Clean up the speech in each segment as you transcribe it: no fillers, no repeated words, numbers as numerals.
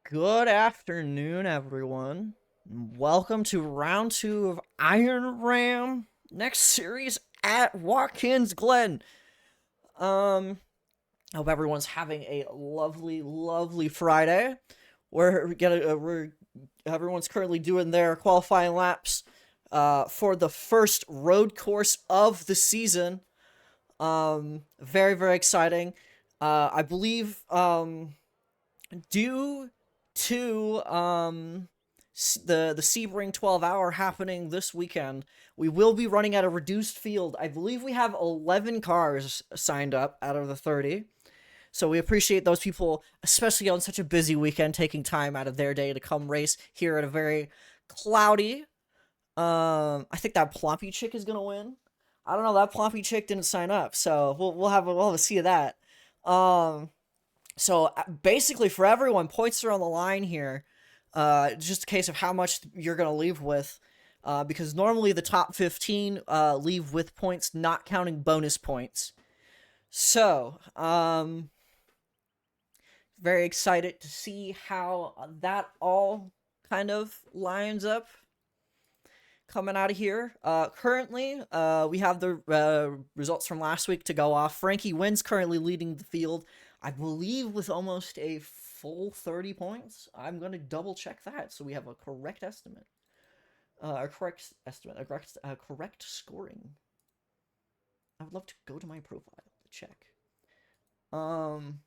Good afternoon, everyone. Welcome to round two of Iron Ram. Next series at Watkins, Glen. Um, Hope everyone's having a lovely, lovely Friday. We're everyone's currently doing their qualifying laps, for the first road course of the season. Very, very exciting. I believe due to the Sebring 12 hour happening this weekend, we will be running at a reduced field. I believe we have 11 cars signed up out of the 30. So we appreciate those people, especially on such a busy weekend, taking time out of their day to come race here at a very cloudy. I think that Plompy chick is gonna win. I don't know. That Plompy chick didn't sign up, so we'll have a see of that. Um, so basically, for everyone, points are on the line here. Just a case of how much you're gonna leave with, because normally the top 15 leave with points, not counting bonus points. So, very excited to see how that all kind of lines up coming out of here. Currently, we have the results from last week to go off. Frankie Wynn's currently leading the field, I believe, with almost a full 30 points. I'm going to double check that so we have a correct estimate. Correct scoring. I would love to go to my profile to check. Um,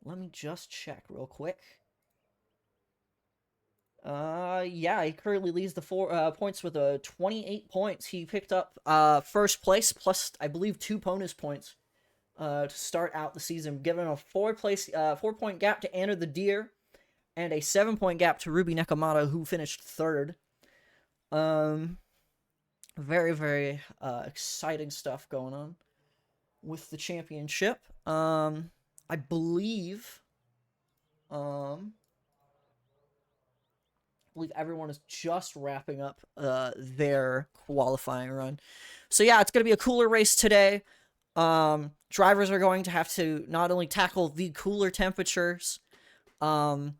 Let me just check real quick. Yeah, he currently leads the four points with 28 points. He picked up first place plus I believe 2 bonus points to start out the season, giving a 4 point gap to Anna the Deer and a 7 point gap to Ruby Nekamata, who finished third. Um, Very, very exciting stuff going on with the championship. I um believe everyone is just wrapping up their qualifying run. So yeah, it's gonna be a cooler race today. Drivers are going to have to not only tackle the cooler temperatures, um,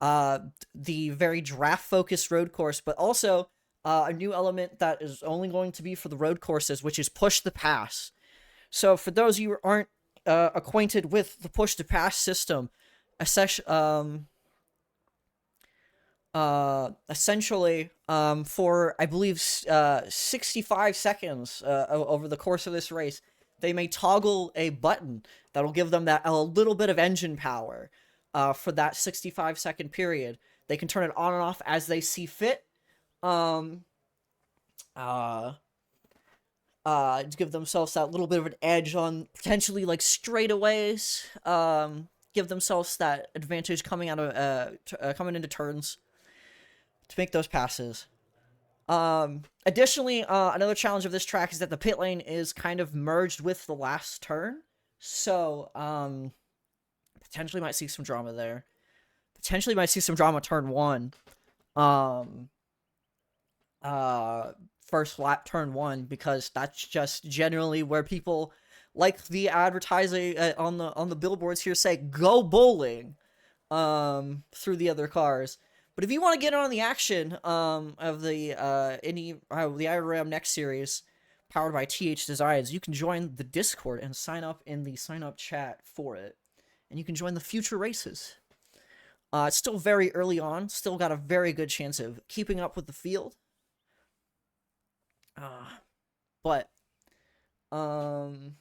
uh, the very draft focused road course, but also a new element that is only going to be for the road courses, which is push the pass. So for those of you who aren't acquainted with the push to pass system, essentially, for I believe 65 seconds over the course of this race, they may toggle a button that'll give them that a little bit of engine power for that 65-second period. They can turn it on and off as they see fit. Um, uh, to give themselves that little bit of an edge on potentially like straightaways. Give themselves that advantage coming out of coming into turns to make those passes. Additionally, another challenge of this track is that the pit lane is kind of merged with the last turn. So, potentially might see some drama there. Potentially might see some drama turn one. Um, uh, First lap turn one, because that's just generally where people, like the advertising on the billboards here, say go bowling through the other cars. But if you want to get on the action of the the IRAM Next series powered by TH Designs, you can join the Discord and sign up in the sign up chat for it, and you can join the future races. It's still very early on, still got a very good chance of keeping up with the field. But um,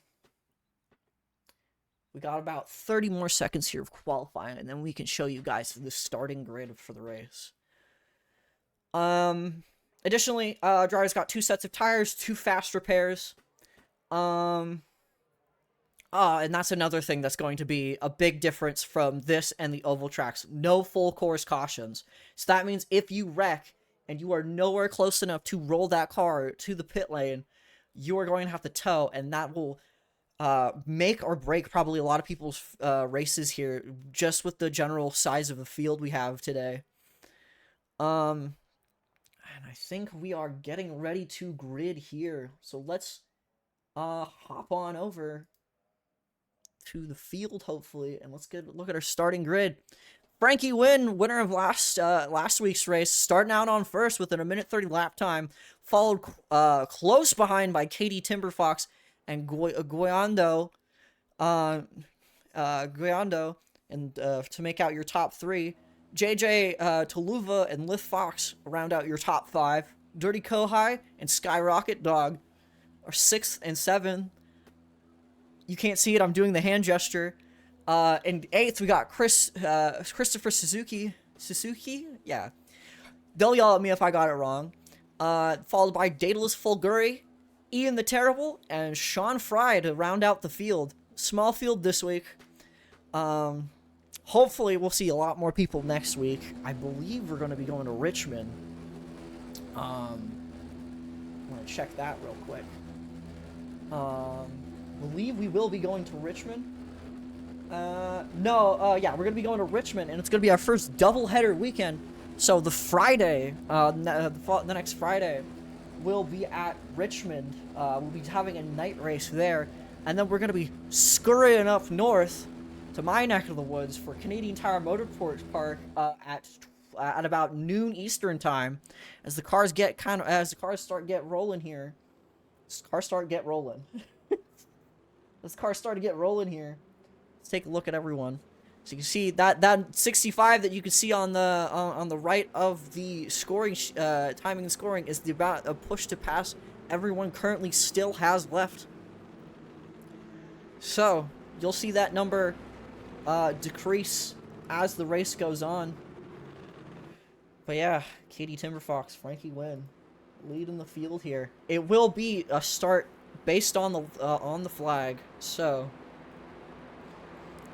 we got about 30 more seconds here of qualifying, and then we can show you guys the starting grid for the race. Additionally, drivers got 2 sets of tires, 2 fast repairs. And that's another thing that's going to be a big difference from this and the oval tracks. No full course cautions. So that means if you wreck and you are nowhere close enough to roll that car to the pit lane, you are going to have to tow, and that will make or break probably a lot of people's races here, just with the general size of the field we have today. And I think we are getting ready to grid here. So let's hop on over to the field, hopefully, and let's get a look at our starting grid. Frankie Wynn, winner of last week's race, starting out on first with a 1:30 lap time, followed close behind by Katie Timberfox and Guayando, and to make out your top 3. JJ Toluva and Lith Fox round out your top 5. Dirty Kohai and Skyrocket Dog are 6th and 7th. You can't see it, I'm doing the hand gesture. And 8th, we got Christopher Suzuki. Yeah. They'll yell at me if I got it wrong. Followed by Daedalus Fulguri, Ian the Terrible, and Sean Fry to round out the field. Small field this week. Hopefully we'll see a lot more people next week. I believe we're going to be going to Richmond. I'm going to check that real quick. Believe we will be going to Richmond. Yeah, we're going to be going to Richmond, and it's going to be our first doubleheader weekend. So the Friday, the next Friday, we'll be at Richmond. We'll be having a night race there, and then we're going to be scurrying up north to my neck of the woods for Canadian Tire Motorsports Park at about noon Eastern time, as the cars start get rolling here. As cars start to get rolling here. Let's take a look at everyone. So you can see that 65 that you can see on the right of the scoring timing and scoring is about a push to pass everyone currently still has left. So you'll see that number decrease as the race goes on. But yeah, Katie Timberfox, Frankie Wynn, leading the field here. It will be a start based on the flag. So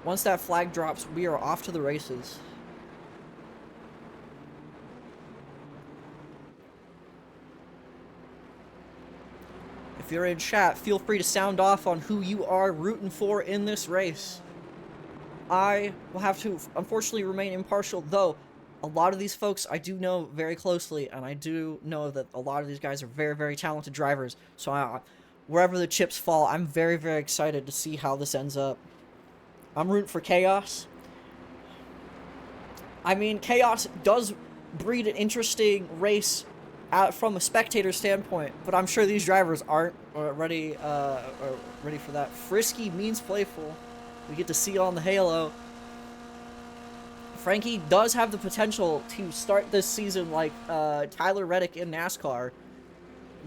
once that flag drops, we are off to the races. If you're in chat, feel free to sound off on who you are rooting for in this race. I will have to, unfortunately, remain impartial, though a lot of these folks I do know very closely, and I do know that a lot of these guys are very, very talented drivers. So wherever the chips fall, I'm very, very excited to see how this ends up. I'm rooting for Chaos. I mean, Chaos does breed an interesting race from a spectator standpoint, but I'm sure these drivers aren't ready for that. Frisky means playful. We get to see on the halo. Frankie does have the potential to start this season like Tyler Reddick in NASCAR,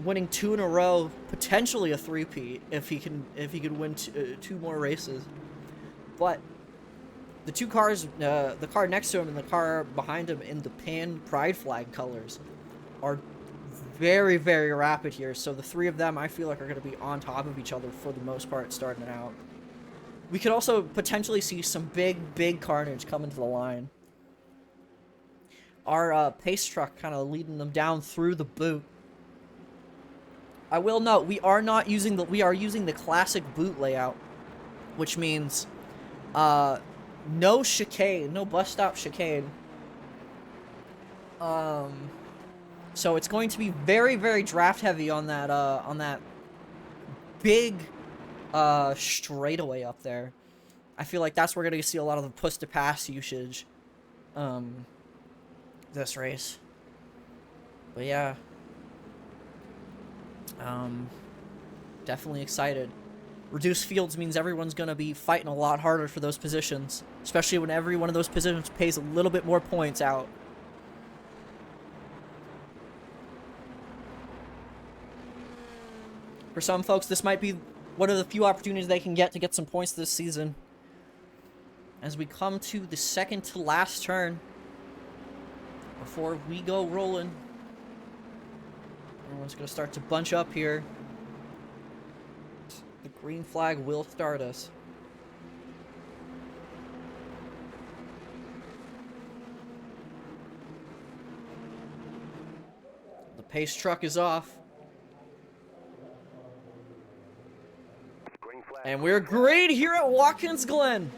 winning 2 in a row, potentially a 3-peat if he can win 2 more races. But the two cars, the car next to him and the car behind him in the Pan Pride flag colors, are very, very rapid here. So the 3 of them, I feel like, are going to be on top of each other for the most part starting it out. We could also potentially see some big carnage coming to the line. Our pace truck kind of leading them down through the boot. I will note, we are using the classic boot layout, which means no chicane, no bus stop chicane. So it's going to be very, very draft heavy on that big straightaway up there. I feel like that's where we're going to see a lot of the push to pass usage this race. But yeah, definitely excited. Reduced fields means everyone's going to be fighting a lot harder for those positions, especially when every one of those positions pays a little bit more points out. For some folks, this might be one of the few opportunities they can get to get some points this season. As we come to the second to last turn before we go rolling. Everyone's going to start to bunch up here. The green flag will start us. The pace truck is off. And we're great here at Watkins, Glen.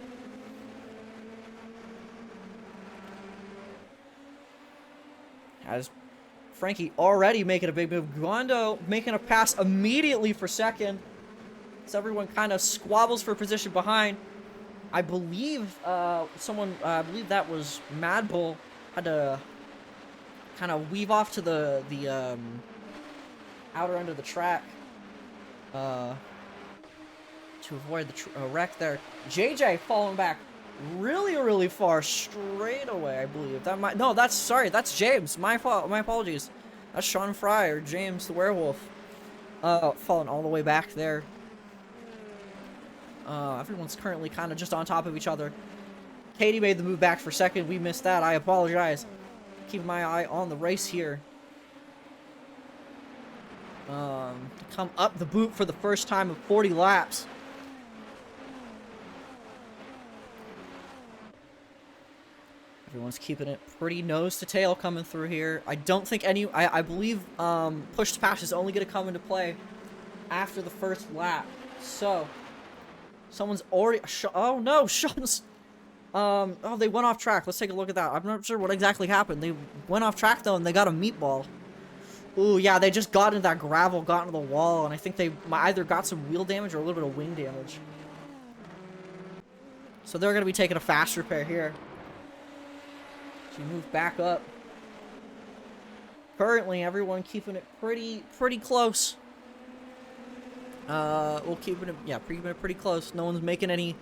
As Frankie already making a big move. Guando making a pass immediately for second. As everyone kind of squabbles for position behind. I believe I believe that was Mad Bull had to kind of weave off to the outer end of the track to avoid the wreck there. JJ falling back really far straight away, I believe. That might no, that's James. My fault. My apologies. That's Sean Fry or James the werewolf. Falling all the way back there. Everyone's currently kind of just on top of each other. Katie made the move back for second. We missed that. I apologize. Keep my eye on the race here. Come up the boot for the first time of 40 laps. Everyone's keeping it pretty nose to tail coming through here. I don't think I believe push to pass is only going to come into play after the first lap. So, someone's already... oh no, Sean's... oh, they went off track. Let's take a look at that. I'm not sure what exactly happened. They went off track though and they got a meatball. Ooh, yeah, they just got into that gravel, got into the wall, and I think they either got some wheel damage or a little bit of wing damage. So they're going to be taking a fast repair here. So you move back up. Currently, everyone keeping it pretty close. We'll keep it, yeah, keeping it pretty close. No one's making any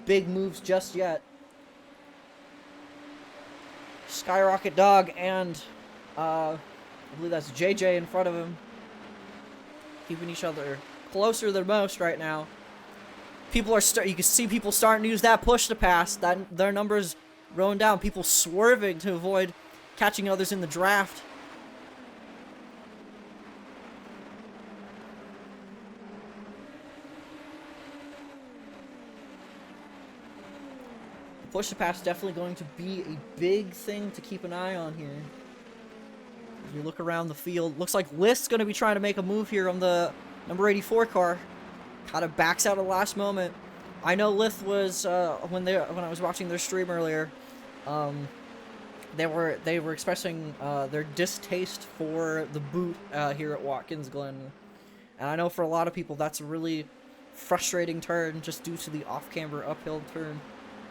big moves just yet. Skyrocket Dog and, I believe that's JJ in front of him. Keeping each other closer than most right now. People are you can see people starting to use that push to pass. That their numbers rolling down. People swerving to avoid catching others in the draft. The push to pass is definitely going to be a big thing to keep an eye on here. As you look around the field, looks like List's going to be trying to make a move here on the number 84 car. Kind of backs out at the last moment. I know Lith was when I was watching their stream earlier, they were expressing their distaste for the boot here at Watkins Glen, and I know for a lot of people that's a really frustrating turn just due to the off-camber uphill turn.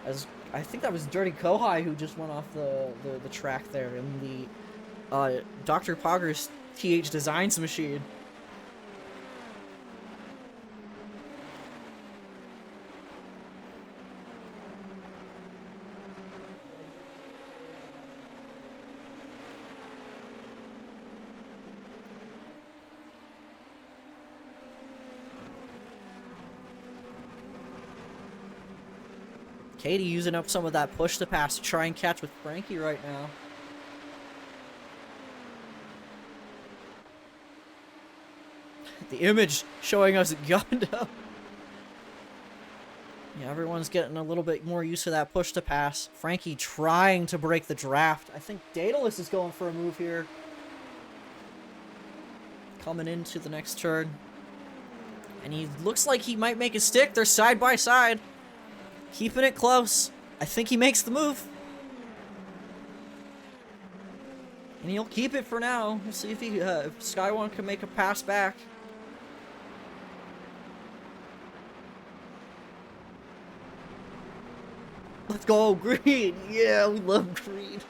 As I think that was Dirty Kohai who just went off the track there in the Dr. Pogger's TH Designs machine. Katie using up some of that push to pass to try and catch with Frankie right now. The image showing us Gondo. Yeah, everyone's getting a little bit more used to that push to pass. Frankie trying to break the draft. I think Daedalus is going for a move here. Coming into the next turn. And he looks like he might make a stick. They're side by side. Keeping it close. I think he makes the move. And he'll keep it for now. We'll see if if Skywon can make a pass back. Let's go, green! Yeah, we love green.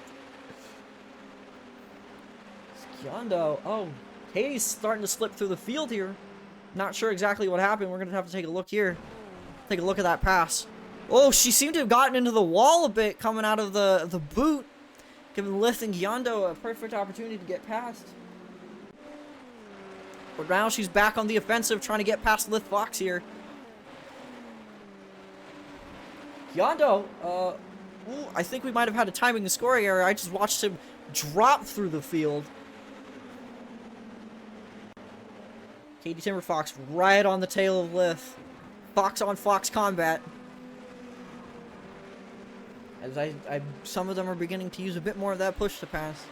Skyondo. Oh, Katie's starting to slip through the field here. Not sure exactly what happened. We're going to have to take a look here. Take a look at that pass. Oh, she seemed to have gotten into the wall a bit coming out of the boot. Giving Lith and Gyondo a perfect opportunity to get past. But now she's back on the offensive trying to get past Lith Fox here. Gyondo, ooh, I think we might have had a timing and scoring error. I just watched him drop through the field. Katie Timber Fox right on the tail of Lith. Fox on Fox combat. As some of them are beginning to use a bit more of that push to pass.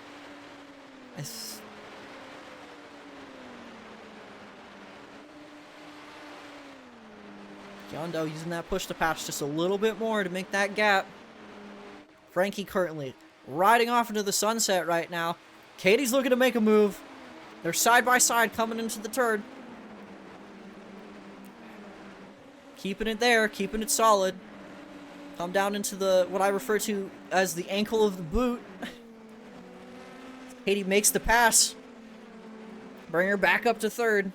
Gyondo using that push to pass just a little bit more to make that gap. Frankie currently riding off into the sunset right now. Katie's looking to make a move. They're side by side coming into the turn. Keeping it there, keeping it solid. Come down into the what I refer to as the ankle of the boot. Katie makes the pass. Bring her back up to third.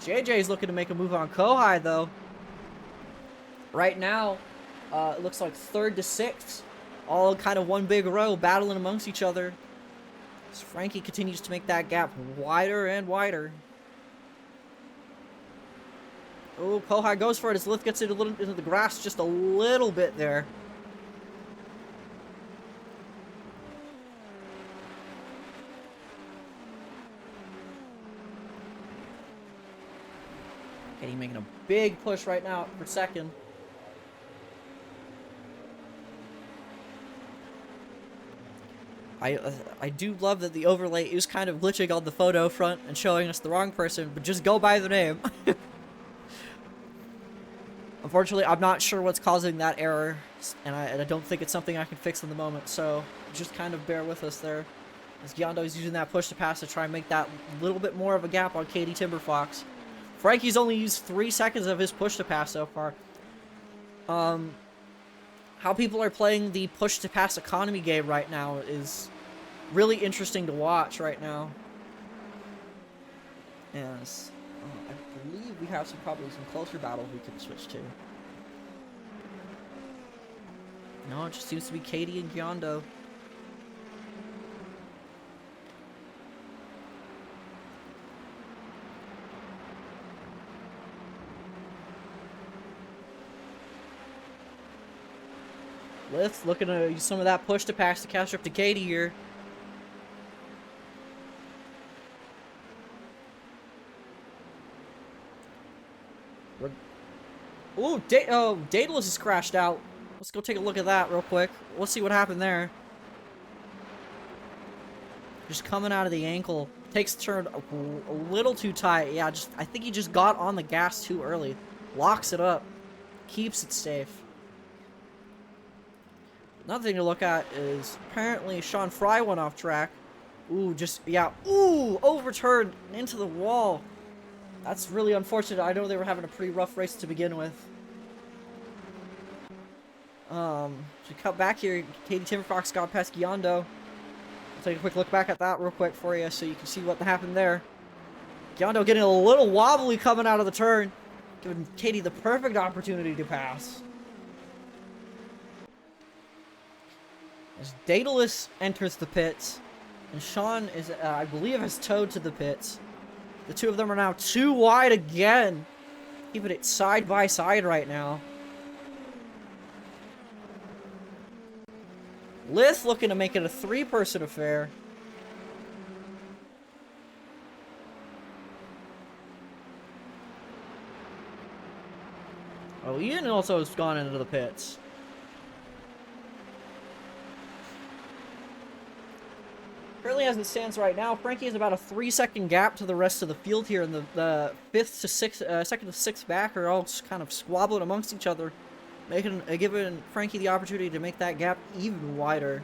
JJ's looking to make a move on Kohai, though. Right now, it looks like 3rd to 6th. All kind of one big row, battling amongst each other. As Frankie continues to make that gap wider and wider. Oh, Kohai goes for it as Lith gets it a little into the grass just a little bit there. Katie making a big push right now for second. I do love that the overlay is kind of glitching on the photo front and showing us the wrong person, but just go by the name. Unfortunately, I'm not sure what's causing that error, and I don't think it's something I can fix in the moment, so just kind of bear with us there. As Gyondo is using that push to pass to try and make that little bit more of a gap on Katie Timberfox. Frankie's only used 3 seconds of his push to pass so far. How people are playing the push to pass economy game right now is really interesting to watch right now. Yes. I believe we have probably some closer battles we can switch to. No, it just seems to be Katie and Gyondo. Lith looking to use some of that push to pass to catch up to Katie here. Ooh, Daedalus has crashed out. Let's go take a look at that real quick. Let's see what happened there. Just coming out of the ankle. Takes the turn a little too tight. Yeah, I think he just got on the gas too early. Locks it up. Keeps it safe. Another thing to look at is apparently Sean Fry went off track. Ooh, ooh, overturned into the wall. That's really unfortunate. I know they were having a pretty rough race to begin with. To cut back here, Katie Timberfox got past Gyondo. I'll take a quick look back at that real quick for you so you can see what happened there. Gyondo getting a little wobbly coming out of the turn, giving Katie the perfect opportunity to pass. As Daedalus enters the pits, and Sean is, I believe, has towed to the pits. The two of them are now too wide again. Keeping it side by side right now. Lith looking to make it a 3-person affair. Oh, Ian also has gone into the pits. Currently, as it stands right now, Frankie has about a 3-second gap to the rest of the field here, and the 5th to 6th, 2nd to 6th back are all just kind of squabbling amongst each other, giving Frankie the opportunity to make that gap even wider.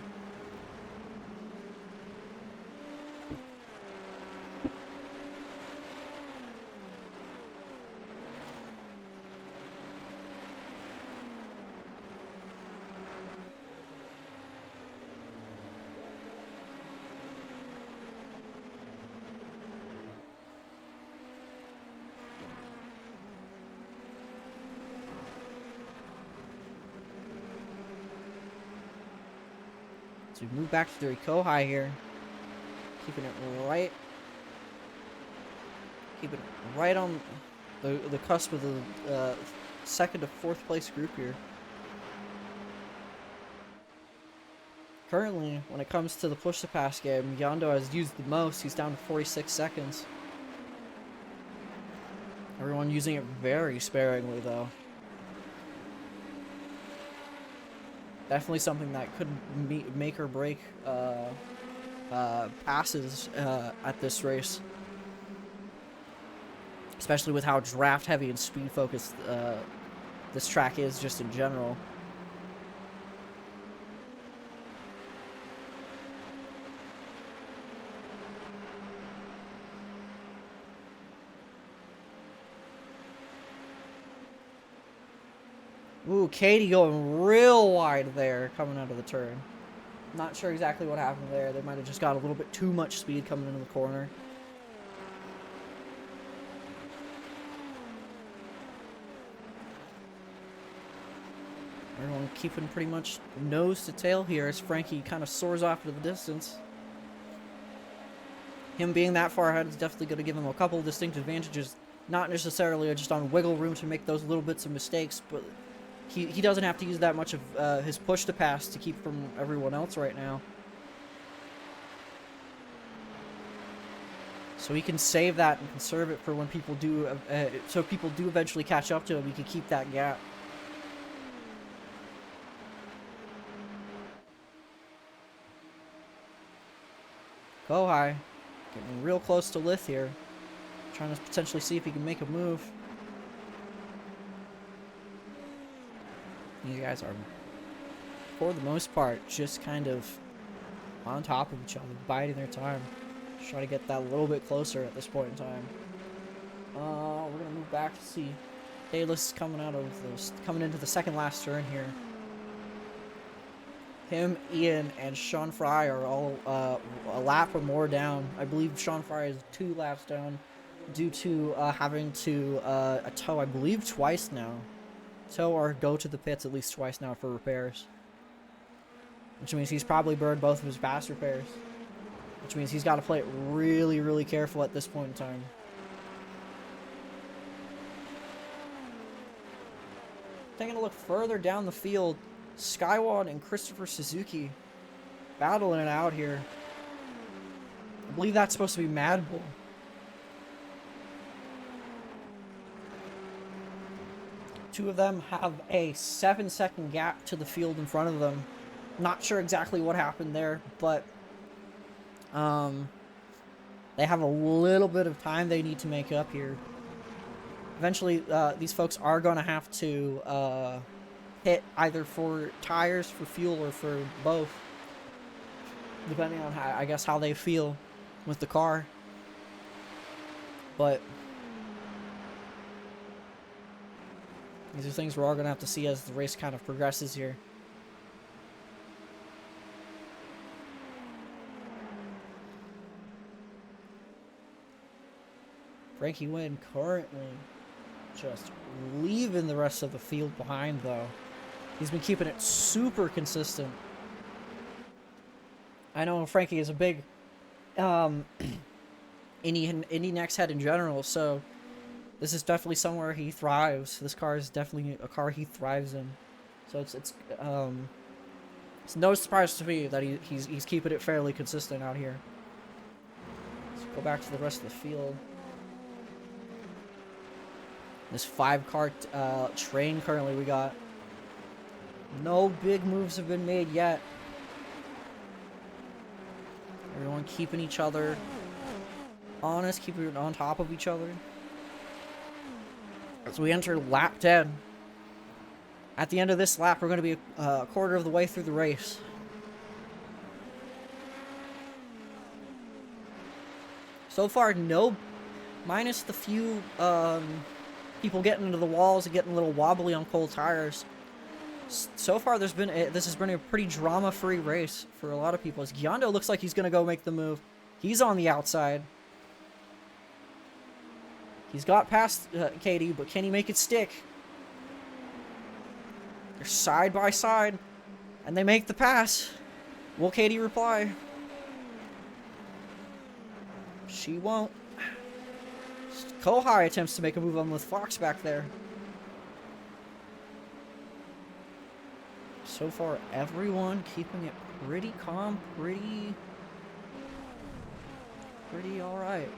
So we move back to the Kohai here. Keeping it right on the cusp of the 2nd to 4th place group here. Currently, when it comes to the push to pass game, Gyondo has used the most. He's down to 46 seconds. Everyone using it very sparingly, though. Definitely something that could make or break passes at this race. Especially with how draft heavy and speed focused this track is just in general. Ooh, Katie going real wide there, coming out of the turn. Not sure exactly what happened there. They might have just got a little bit too much speed coming into the corner. Everyone keeping pretty much nose to tail here as Frankie kind of soars off into the distance. Him being that far ahead is definitely going to give him a couple of distinct advantages. Not necessarily just on wiggle room to make those little bits of mistakes, but he doesn't have to use that much of his push to pass to keep from everyone else right now. So he can save that and conserve it for when people do, so if people do eventually catch up to him, he can keep that gap. Go high. Getting real close to Lith here. Trying to potentially see if he can make a move. These guys are, for the most part, just kind of on top of each other, biding their time. Just try to get that a little bit closer at this point in time. We're gonna move back to see Dalis coming into the second last turn here. Him, Ian, and Sean Fry are all a lap or more down. I believe Sean Fry is 2 laps down due to having to tow, I believe, twice now. Tow or go to the pits at least twice now for repairs. Which means he's probably burned both of his past repairs. Which means he's got to play it really, really careful at this point in time. Taking a look further down the field, Skywad and Christopher Suzuki battling it out here. I believe that's supposed to be Mad Bull. Two of them have a 7-second gap to the field in front of them. Not sure exactly what happened there, but they have a little bit of time they need to make up here. Eventually, these folks are going to have to hit either for tires, for fuel, or for both, depending on how, I guess, how they feel with the car. But these are things we're all going to have to see as the race kind of progresses here. Frankie Wynn currently just leaving the rest of the field behind, though. He's been keeping it super consistent. I know Frankie is a big Indy Next head in general, so this is definitely somewhere he thrives. This car is definitely a car he thrives in. So it's no surprise to me that he's keeping it fairly consistent out here. Let's go back to the rest of the field. This 5-car train currently we got. No big moves have been made yet. Everyone keeping each other honest, keeping it on top of each other. As we enter lap 10. At the end of this lap, we're going to be a quarter of the way through the race. So far, no, minus the few people getting into the walls and getting a little wobbly on cold tires. So far, this has been a pretty drama-free race for a lot of people. As Gyondo looks like he's going to go make the move. He's on the outside. He's got past Katie, but can he make it stick? They're side by side, and they make the pass. Will Katie reply? She won't. Kohai attempts to make a move on with Fox back there. So far, everyone keeping it pretty calm, pretty alright.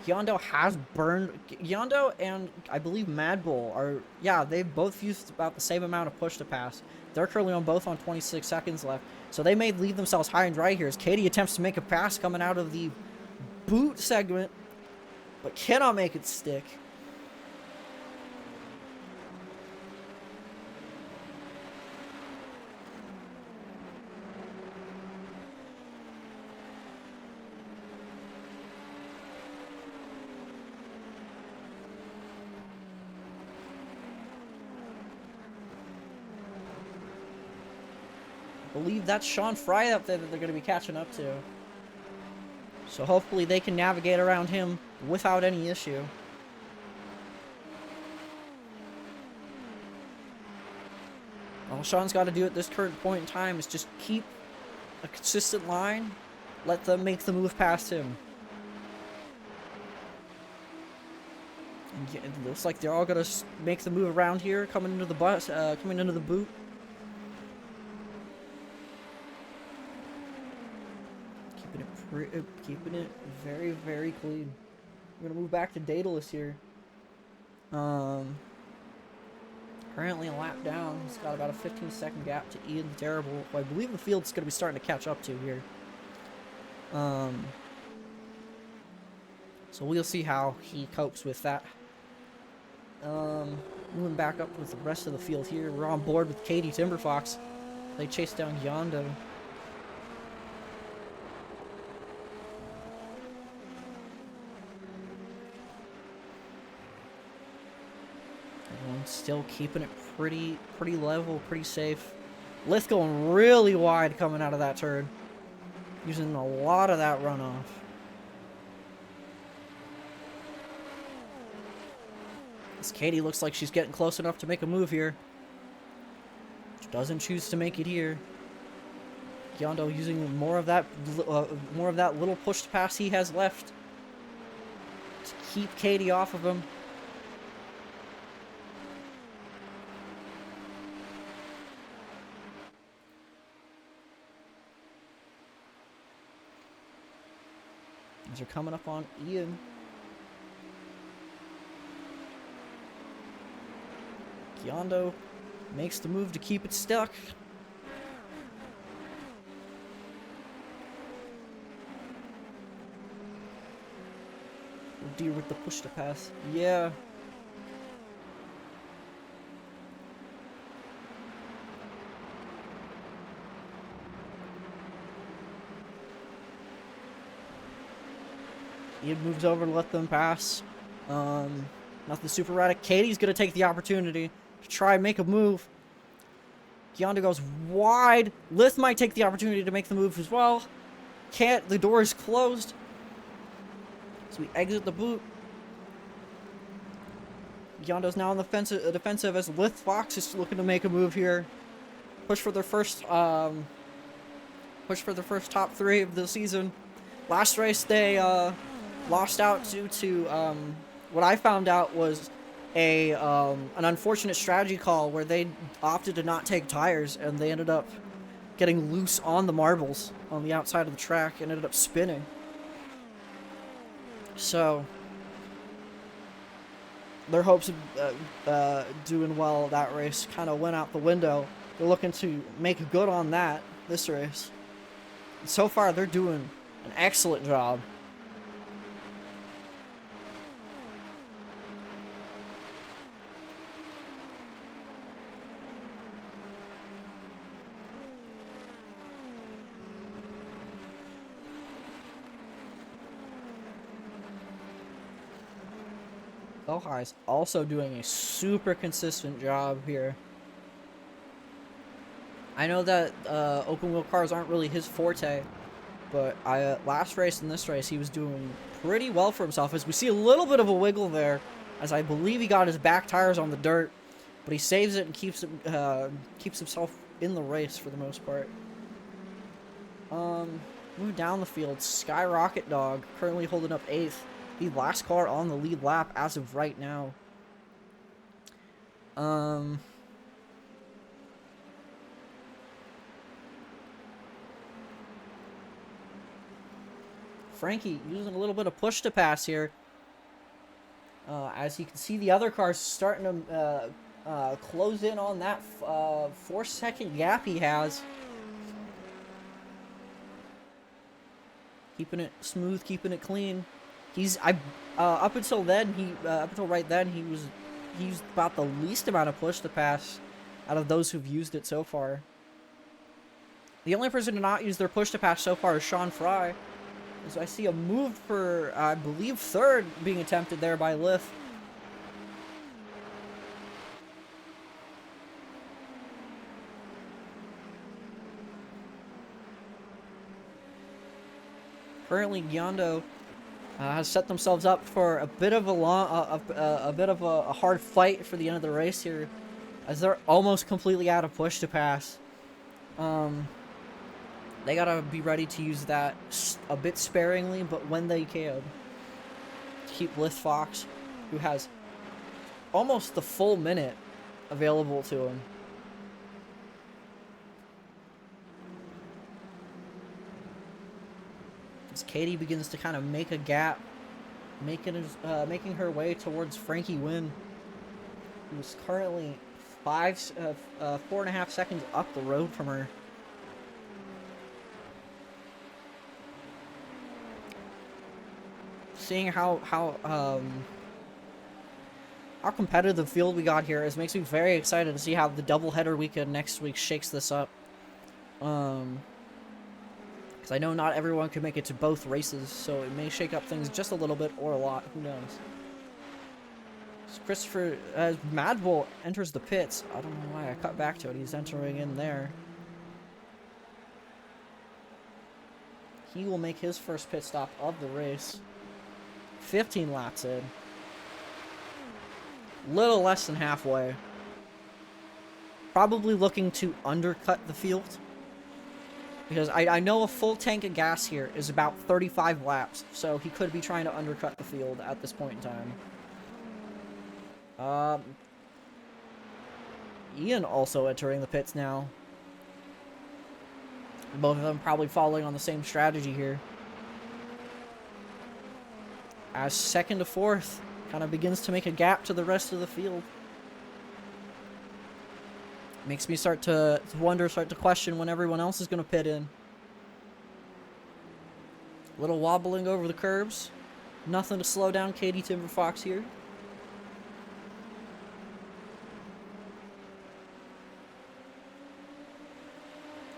Gyondo has burned. Gyondo and I believe Mad Bull are, yeah, they've both used about the same amount of push to pass. They're currently on both on 26 seconds left. So they may leave themselves high and dry here as Katie attempts to make a pass coming out of the boot segment, but cannot make it stick. I believe that's Sean Fry up there that they're going to be catching up to. So hopefully they can navigate around him without any issue. All Sean's got to do at this current point in time is just keep a consistent line, let them make the move past him. And it looks like they're all gonna make the move around here, coming into the coming into the boot. Keeping it very, very clean. We're gonna move back to Daedalus here. Currently a lap down. He's got about a 15-second gap to Ian the Terrible, who I believe the field's going to be starting to catch up to here. So we'll see how he copes with that. Moving back up with the rest of the field here. We're on board with Katie Timberfox. They chase down Yondo. Still keeping it pretty level, pretty safe. Lith going really wide coming out of that turn. Using a lot of that runoff. This Katie looks like she's getting close enough to make a move here. She doesn't choose to make it here. Yondo using more of that little push to pass he has left to keep Katie off of him. As they're coming up on Ian. Yondo makes the move to keep it stuck. Oh dear, with the push to pass. Yeah. Ian moves over to let them pass. Nothing super erratic. Katie's going to take the opportunity to try and make a move. Yondo goes wide. Lith might take the opportunity to make the move as well. Can't. The door is closed. So we exit the boot. Yondo's now on the defensive as Lith Fox is looking to make a move here. Push for their first top 3 of the season. Last race they lost out due to what I found out was an unfortunate strategy call where they opted to not take tires and they ended up getting loose on the marbles on the outside of the track and ended up spinning. So their hopes of doing well that race kind of went out the window. They're looking to make good on that this race. And so far they're doing an excellent job. Ohai's also doing a super consistent job here. I know that open wheel cars aren't really his forte, but last race and this race he was doing pretty well for himself. As we see a little bit of a wiggle there, as I believe he got his back tires on the dirt, but he saves it and keeps himself in the race for the most part. Moving down the field, Skyrocket Dog currently holding up 8th. The last car on the lead lap as of right now. Frankie using a little bit of push to pass here. As you can see, the other cars starting to close in on that 4-second gap he has. Keeping it smooth, keeping it clean. Up until right then, he used about the least amount of push to pass out of those who've used it so far. The only person to not use their push to pass so far is Sean Fry. So I see a move for, I believe, 3rd being attempted there by Lith. Currently, Gyondo has set themselves up for a bit of a hard fight for the end of the race here, as they're almost completely out of push to pass. They gotta be ready to use that a bit sparingly, but when they can, to keep Lith Fox, who has almost the full minute available to him. As Katie begins to kind of make a gap, making her way towards Frankie Wynn, who's currently 4.5 seconds up the road from her. Seeing how competitive the field we got here makes me very excited to see how the doubleheader weekend next week shakes this up. Because I know not everyone can make it to both races, so it may shake up things just a little bit or a lot. Who knows? So Christopher, as Mad Bull enters the pits, I don't know why I cut back to it. He's entering in there. He will make his first pit stop of the race. 15 laps in. Little less than halfway. Probably looking to undercut the field. Because I know a full tank of gas here is about 35 laps. So he could be trying to undercut the field at this point in time. Ian also entering the pits now. Both of them probably following on the same strategy here. As second to fourth kind of begins to make a gap to the rest of the field. Makes me start to question when everyone else is going to pit in. A little wobbling over the curbs. Nothing to slow down Katie Timber Fox here.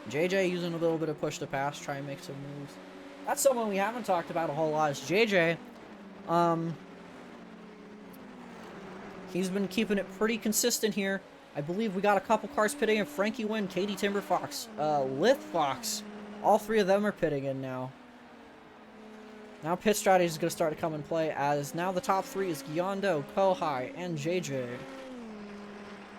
JJ using a little bit of push to pass, try and make some moves. That's someone we haven't talked about a whole lot, is JJ. He's been keeping it pretty consistent here. I believe we got a couple cars pitting in. Frankie Wynn, Katie Timber Fox, Lith Fox. All three of them are pitting in now. Now pit strategy is going to start to come in play, as now the top three is Gyondo, Kohai, and JJ.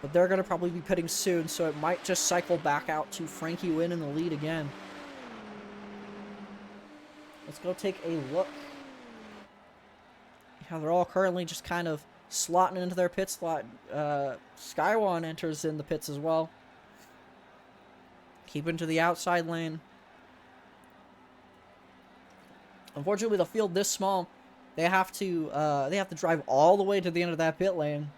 But they're going to probably be pitting soon, so it might just cycle back out to Frankie Wynn in the lead again. Let's go take a look. Yeah, they're all currently just kind of slotting into their pit slot. Skywan enters in the pits as well. Keeping to the outside lane. Unfortunately, with a field this small, they have to drive all the way to the end of that pit lane.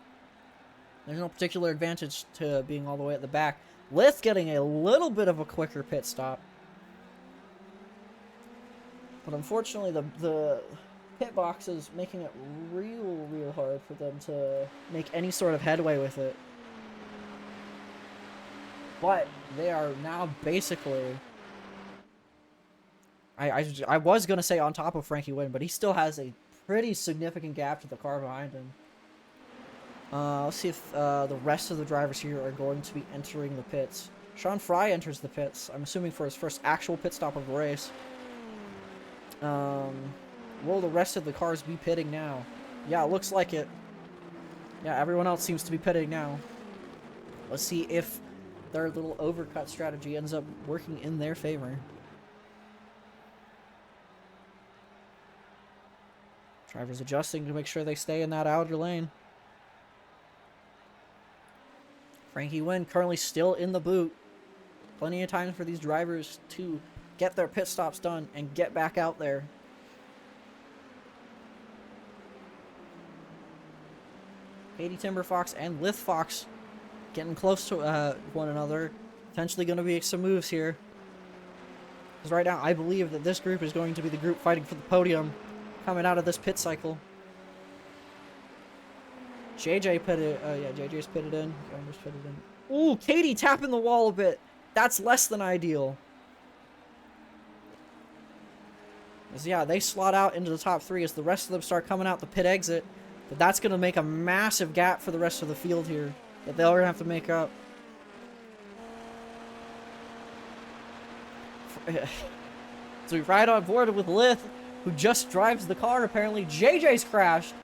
There's no particular advantage to being all the way at the back. Lith getting a little bit of a quicker pit stop. But unfortunately, the pit box is making it real hard for them to make any sort of headway with it. But they are now basically... I was going to say on top of Frankie Wynn, but he still has a pretty significant gap to the car behind him. Let's see if the rest of the drivers here are going to be entering the pits. Sean Fry enters the pits, I'm assuming for his first actual pit stop of the race. Will the rest of the cars be pitting now? Yeah, it looks like it. Yeah, everyone else seems to be pitting now. Let's see if their little overcut strategy ends up working in their favor. Drivers adjusting to make sure they stay in that outer lane. Frankie Wynn currently still in the boot. Plenty of time for these drivers to get their pit stops done and get back out there. Katie Timber Fox and Lith Fox getting close to one another. Potentially going to be some moves here. Because right now, I believe that this group is going to be the group fighting for the podium coming out of this pit cycle. JJ pitted, yeah, JJ's pitted in. Grinder's pitted in. Ooh, Katie tapping the wall a bit. That's less than ideal. As, yeah, they slot out into the top three as the rest of them start coming out the pit exit. But that's going to make a massive gap for the rest of the field here that they're going to have to make up. It's to be right on board with Lith, who just drives the car. Apparently, JJ's crashed.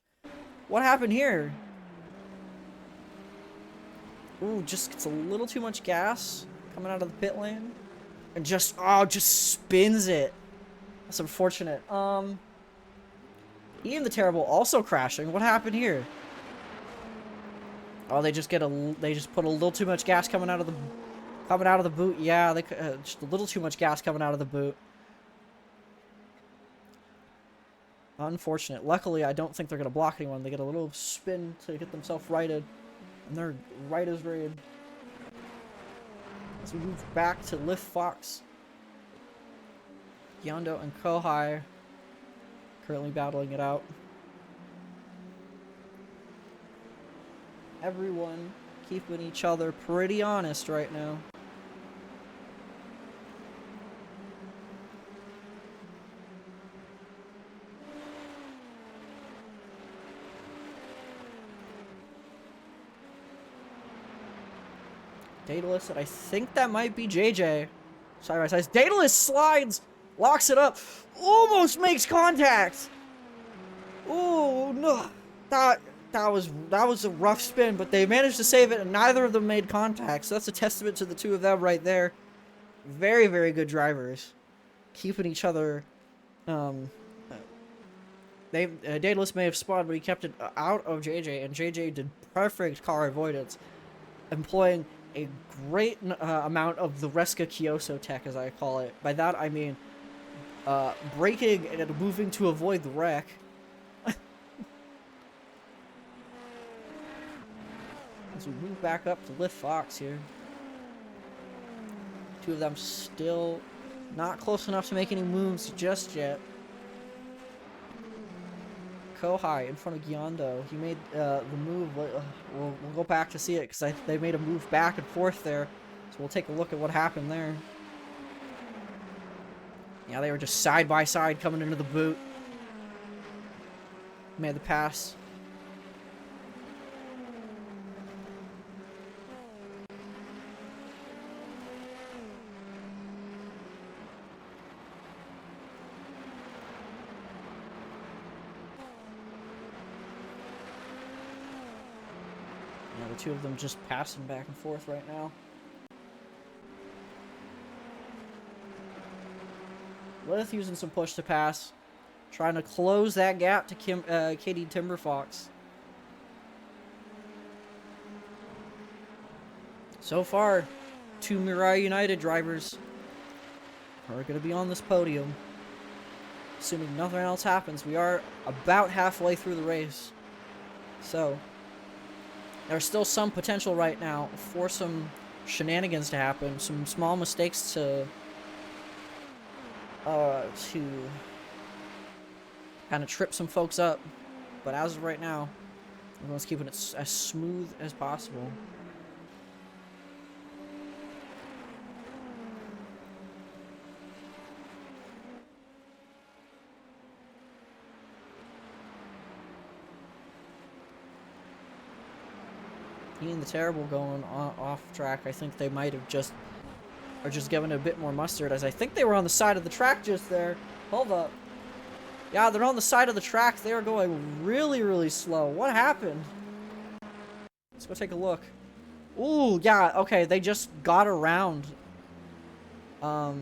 What happened here? Ooh, just gets a little too much gas coming out of the pit lane. And just spins it. That's unfortunate. Ian the Terrible also crashing. What happened here? Oh, they just put a little too much gas coming out of the boot. Yeah, they just a little too much gas coming out of the boot. Unfortunate. Luckily, I don't think they're gonna block anyone. They get a little spin to get themselves righted, and they're right as raid. As we move back to Lift Fox, Yondo and Kohai currently battling it out. Everyone keeping each other pretty honest right now. Daedalus, and I think that might be JJ. Side by side. Daedalus slides, locks it up, almost makes contact. Oh no, that was a rough spin, but they managed to save it, and neither of them made contact. So that's a testament to the two of them right there. Very, very good drivers, keeping each other. Daedalus may have spawned, but he kept it out of JJ, and JJ did perfect car avoidance, employing a great amount of the Reska Kyoso tech, as I call it. By that I mean braking and moving to avoid the wreck. As we move back up to Lift Fox here. Two of them still not close enough to make any moves just yet. Kohai in front of Gyondo. He made the move. We'll go back to see it because they made a move back and forth there. So we'll take a look at what happened there. Yeah, they were just side by side coming into the boot. Made the pass. The two of them just passing back and forth right now. Lith using some push to pass, trying to close that gap to Katie Timberfox. So far, two Mirai United drivers are going to be on this podium. Assuming nothing else happens, we are about halfway through the race. So there's still some potential right now for some shenanigans to happen, some small mistakes to kind of trip some folks up. But as of right now, everyone's keeping it as smooth as possible. Ian the Terrible going off track. I think they might have just giving it a bit more mustard, as I think they were on the side of the track just there. Hold up. Yeah, they're on the side of the track. They are going really, really slow. What happened? Let's go take a look. Ooh, yeah, okay, they just got around. I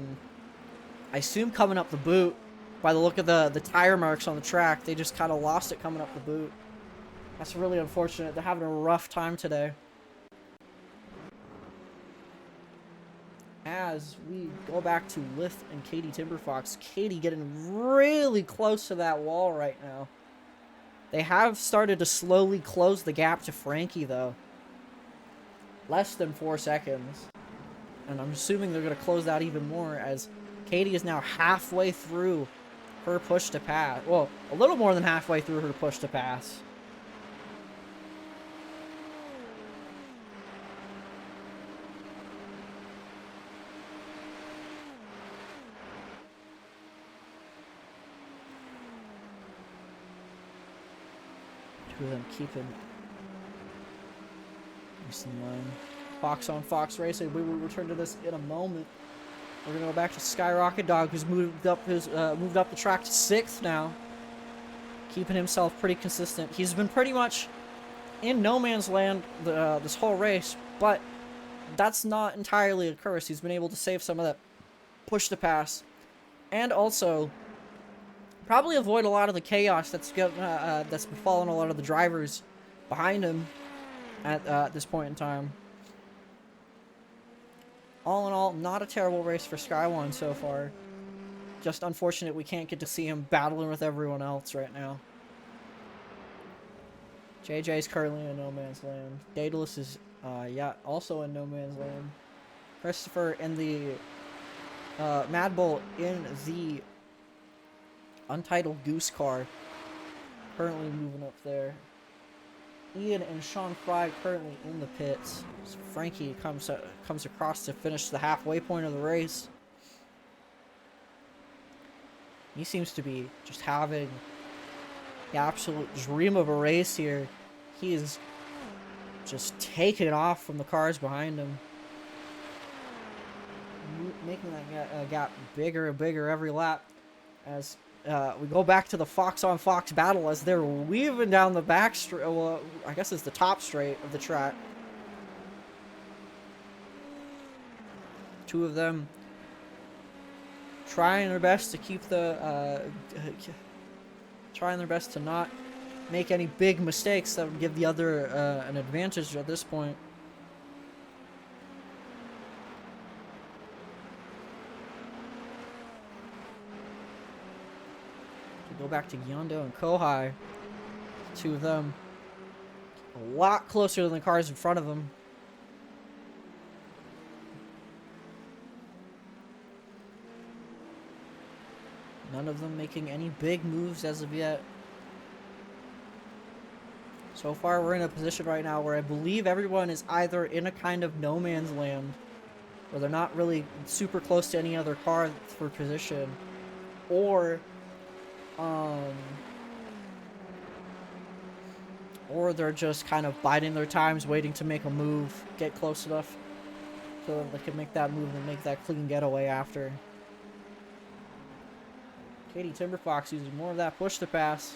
assume coming up the boot. By the look of the tire marks on the track, they just kind of lost it coming up the boot. That's really unfortunate. They're having a rough time today. As we go back to Lith and Katie Timberfox. Katie getting really close to that wall right now. They have started to slowly close the gap to Frankie, though. Less than 4 seconds. And I'm assuming they're going to close that even more, as Katie is now halfway through her push to pass. Well, a little more than halfway through her push to pass. Two of them keeping nice and line. Fox on Fox racing. We will return to this in a moment. We're gonna go back to Skyrocket Dog, who's moved up the track to 6th now, keeping himself pretty consistent. He's been pretty much in no man's land this whole race, but that's not entirely a curse. He's been able to save some of that push to pass, and also probably avoid a lot of the chaos that's befallen a lot of the drivers behind him at this point in time. All in all, not a terrible race for Sky1 so far. Just unfortunate we can't get to see him battling with everyone else right now. JJ is currently in no man's land. Daedalus is, yeah, also in no man's land. Christopher and the Mad Bull in the Untitled Goose car, currently moving up there. Ian and Sean Fry currently in the pits. So Frankie comes across to finish the halfway point of the race. He seems to be just having the absolute dream of a race here. He is just taking off from the cars behind him, making that gap bigger and bigger every lap as we go back to the Fox on Fox battle as they're weaving down the back straight. Well, I guess it's the top straight of the track. Two of them trying their best to keep trying their best to not make any big mistakes that would give the other an advantage at this point. Go back to Gyondo and Kohai. Two of them a lot closer than the cars in front of them. None of them making any big moves as of yet. So far, we're in a position right now where I believe everyone is either in a kind of no man's land, where they're not really super close to any other car for position, or they're just kind of biding their times, waiting to make a move, get close enough so that they can make that move and make that clean getaway after. Katie Timberfox using more of that push to pass.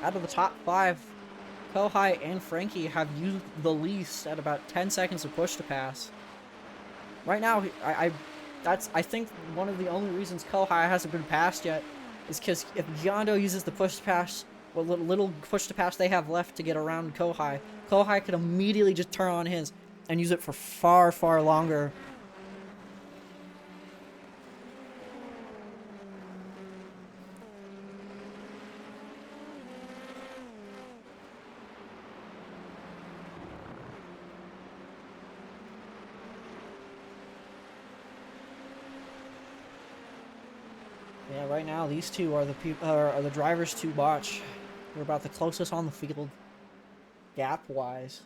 Out of the top 5, Kohai and Frankie have used the least at about 10 seconds of push to pass. Right now, I think one of the only reasons Kohai hasn't been passed yet is because if Gyondo uses the push to pass, what little push to pass they have left to get around Kohai, Kohai could immediately just turn on his and use it for far, far longer. Yeah, right now these two are the drivers to watch. They're about the closest on the field, gap-wise.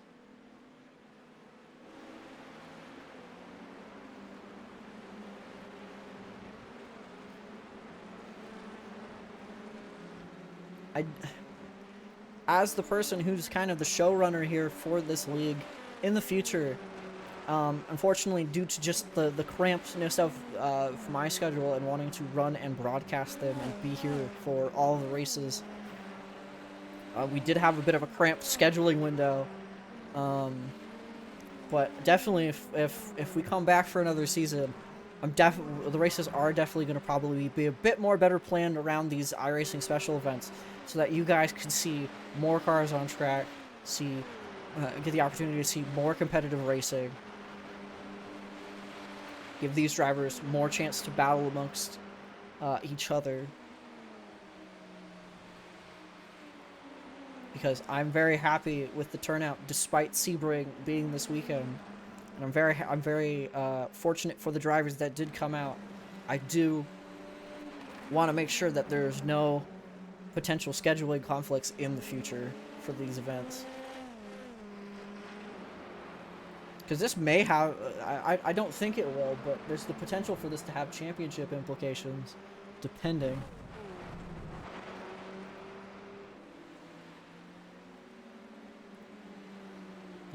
As the person who's kind of the showrunner here for this league, in the future, unfortunately, due to just the crampedness of my schedule and wanting to run and broadcast them and be here for all the races, we did have a bit of a cramped scheduling window. But definitely, if we come back for another season, the races are definitely going to probably be a bit more better planned around these iRacing special events, so that you guys can see more cars on track, get the opportunity to see more competitive racing, give these drivers more chance to battle amongst each other. Because I'm very happy with the turnout, despite Sebring being this weekend, and I'm very fortunate for the drivers that did come out. I do want to make sure that there's no potential scheduling conflicts in the future for these events. Because this may have, I don't think it will, but there's the potential for this to have championship implications, depending.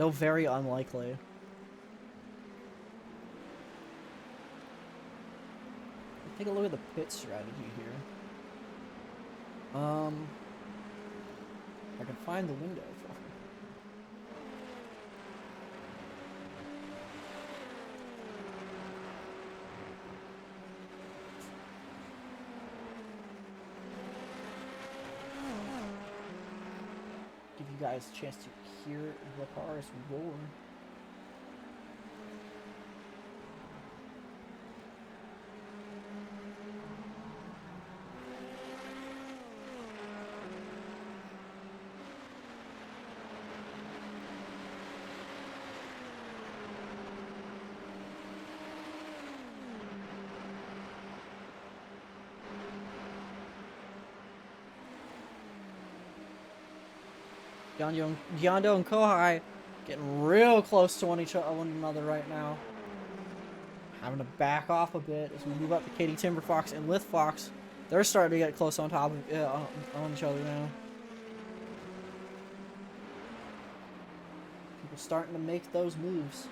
Though very unlikely. Take a look at the pit strategy here. I can find the window for it. Give you guys a chance to hear the cars roar. Gyondo and Kohai getting real close to one another right now. Having to back off a bit as we move up to Katie Timberfox and Lith Fox. They're starting to get close on top of on each other now. People starting to make those moves.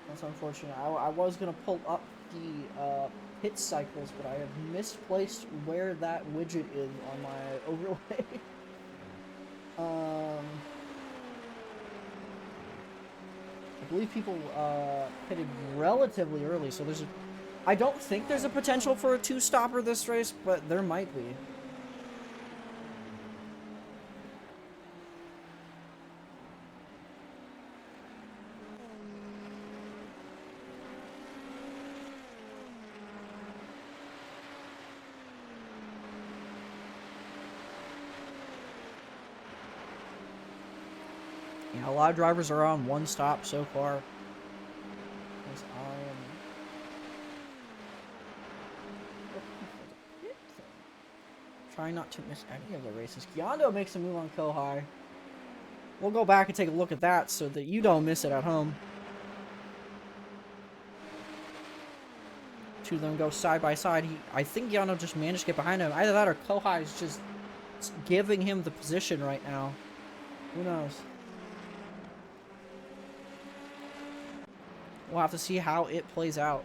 That's unfortunate. I was going to pull up the pit cycles, but I have misplaced where that widget is on my overlay. I believe people pitted relatively early, so there's I don't think there's a potential for a two-stopper this race, but there might be. A lot of drivers are on one stop so far. Trying not to miss any of the races. Gyondo makes a move on Kohai. We'll go back and take a look at that so that you don't miss it at home. Two of them go side by side. I think Gyondo just managed to get behind him. Either that or Kohai is just giving him the position right now. Who knows? We'll have to see how it plays out.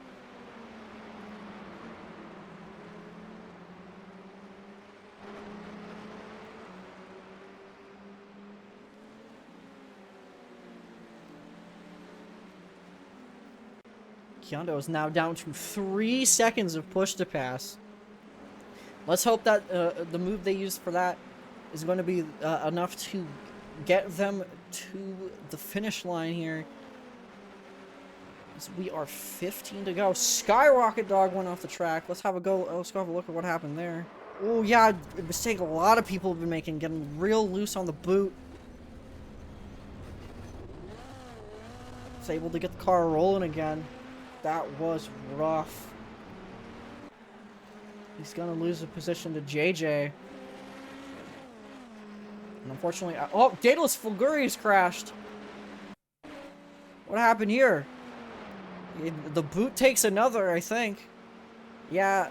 Gyondo is now down to 3 seconds of push to pass. Let's hope that the move they used for that is going to be enough to get them to the finish line here. We are 15 to go. Skyrocket Dog went off the track. Let's have a go. Let's go have a look at what happened there. Oh yeah, a mistake a lot of people have been making, getting real loose on the boot. It's able to get the car rolling again. That was rough. He's gonna lose the position to JJ. And unfortunately, oh, Daedalus Fulgurious crashed. What happened here? The boot takes another, I think. Yeah,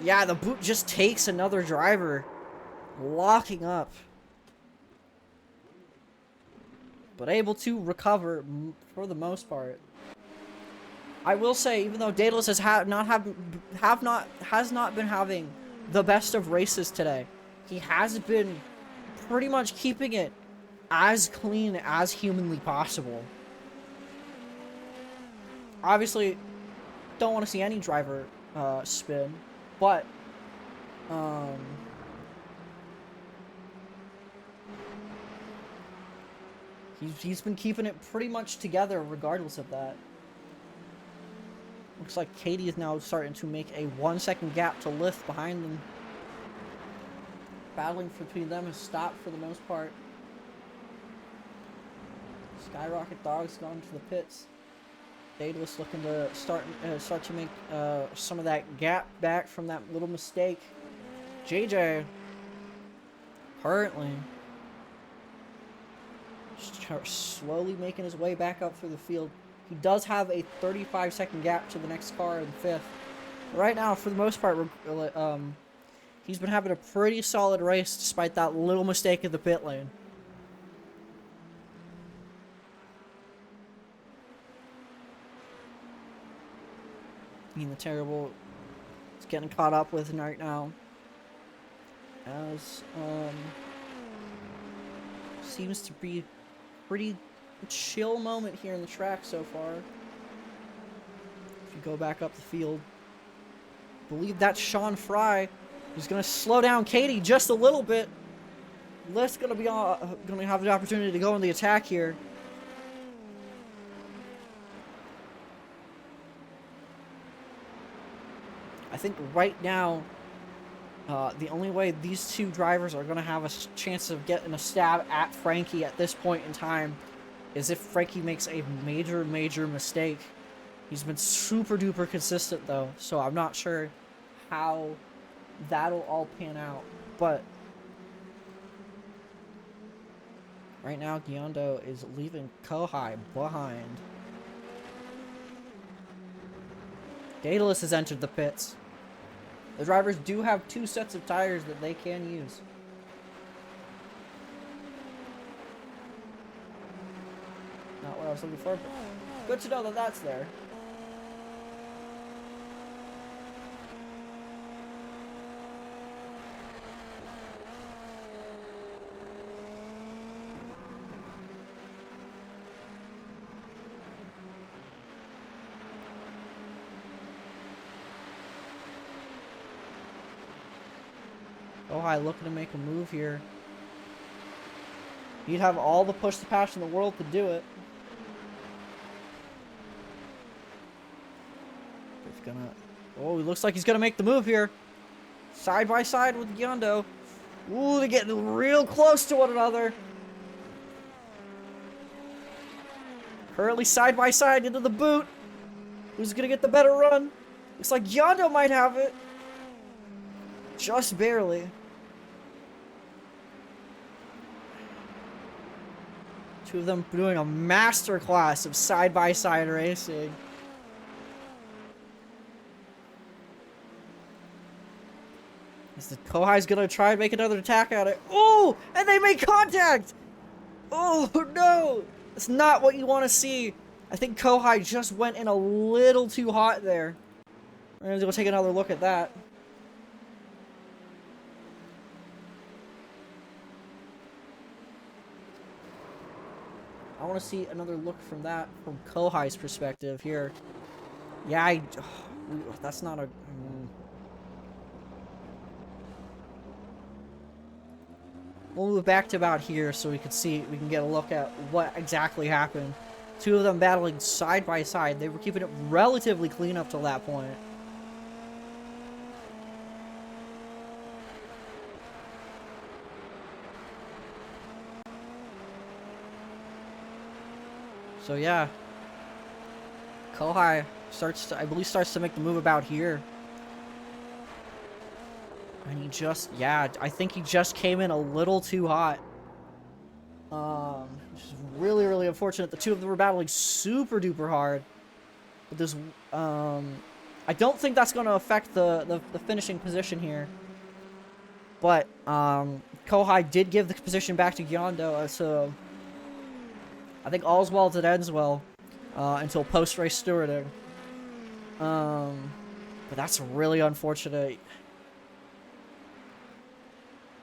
the boot just takes another driver. Locking up. But able to recover for the most part. I will say, even though Daedalus has not been having the best of races today, he has been pretty much keeping it as clean as humanly possible. Obviously, don't want to see any driver spin, but he's been keeping it pretty much together regardless of that. Looks like Katie is now starting to make a 1 second gap to Lith behind them. Battling between them has stopped for the most part. Skyrocket Dog's gone to the pits. Daedalus looking to start to make some of that gap back from that little mistake. JJ currently slowly making his way back up through the field. He does have a 35-second gap to the next car in 5th. Right now, for the most part, he's been having a pretty solid race despite that little mistake in the pit lane. The terrible is getting caught up with right now, as seems to be pretty chill moment here in the track so far. If you go back up the field, I believe that's Sean Fry, who's going to slow down Katie just a little bit. Lift's going to have the opportunity to go in the attack here. I think right now, the only way these two drivers are going to have a chance of getting a stab at Frankie at this point in time is if Frankie makes a major mistake. He's been super duper consistent though, so I'm not sure how that'll all pan out. But right now, Giondo is leaving Kohai behind. Daedalus has entered the pits. The drivers do have 2 sets of tires that they can use. Not what I was looking for, but good to know that that's there. Ohio looking to make a move here. He'd have all the push to pass in the world to do it. He's gonna... Oh, he looks like he's gonna make the move here. Side by side with Giondo. Ooh, they're getting real close to one another. Currently side by side into the boot. Who's gonna get the better run? Looks like Giondo might have it. Just barely. Two of them doing a masterclass of side-by-side racing. As the Kohai's gonna try and make another attack at it. Oh! And they make contact! Oh, no! That's not what you want to see. I think Kohai just went in a little too hot there. We're gonna go take another look at that. I want to see another look from that, from Kohai's perspective here. Yeah, that's not a... We'll move back to about here so we can get a look at what exactly happened. Two of them battling side by side. They were keeping it relatively clean up till that point. So yeah, Kohai I believe starts to make the move about here. And he just, yeah, I think he just came in a little too hot. Which is really unfortunate. The two of them were battling super duper hard. But there's, I don't think that's going to affect the finishing position here. But, Kohai did give the position back to Giondo, so... I think all's well that ends well, until post-race stewarding. But that's really unfortunate.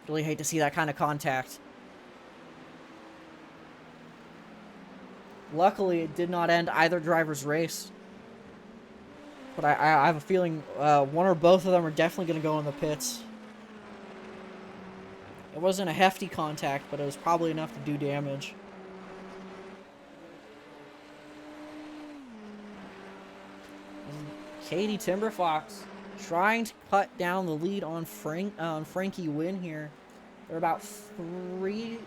Really hate to see that kind of contact. Luckily, it did not end either driver's race. But I have a feeling one or both of them are definitely going to go in the pits. It wasn't a hefty contact, but it was probably enough to do damage. Katie Timberfox trying to cut down the lead on Frankie Wynn here. They're about 3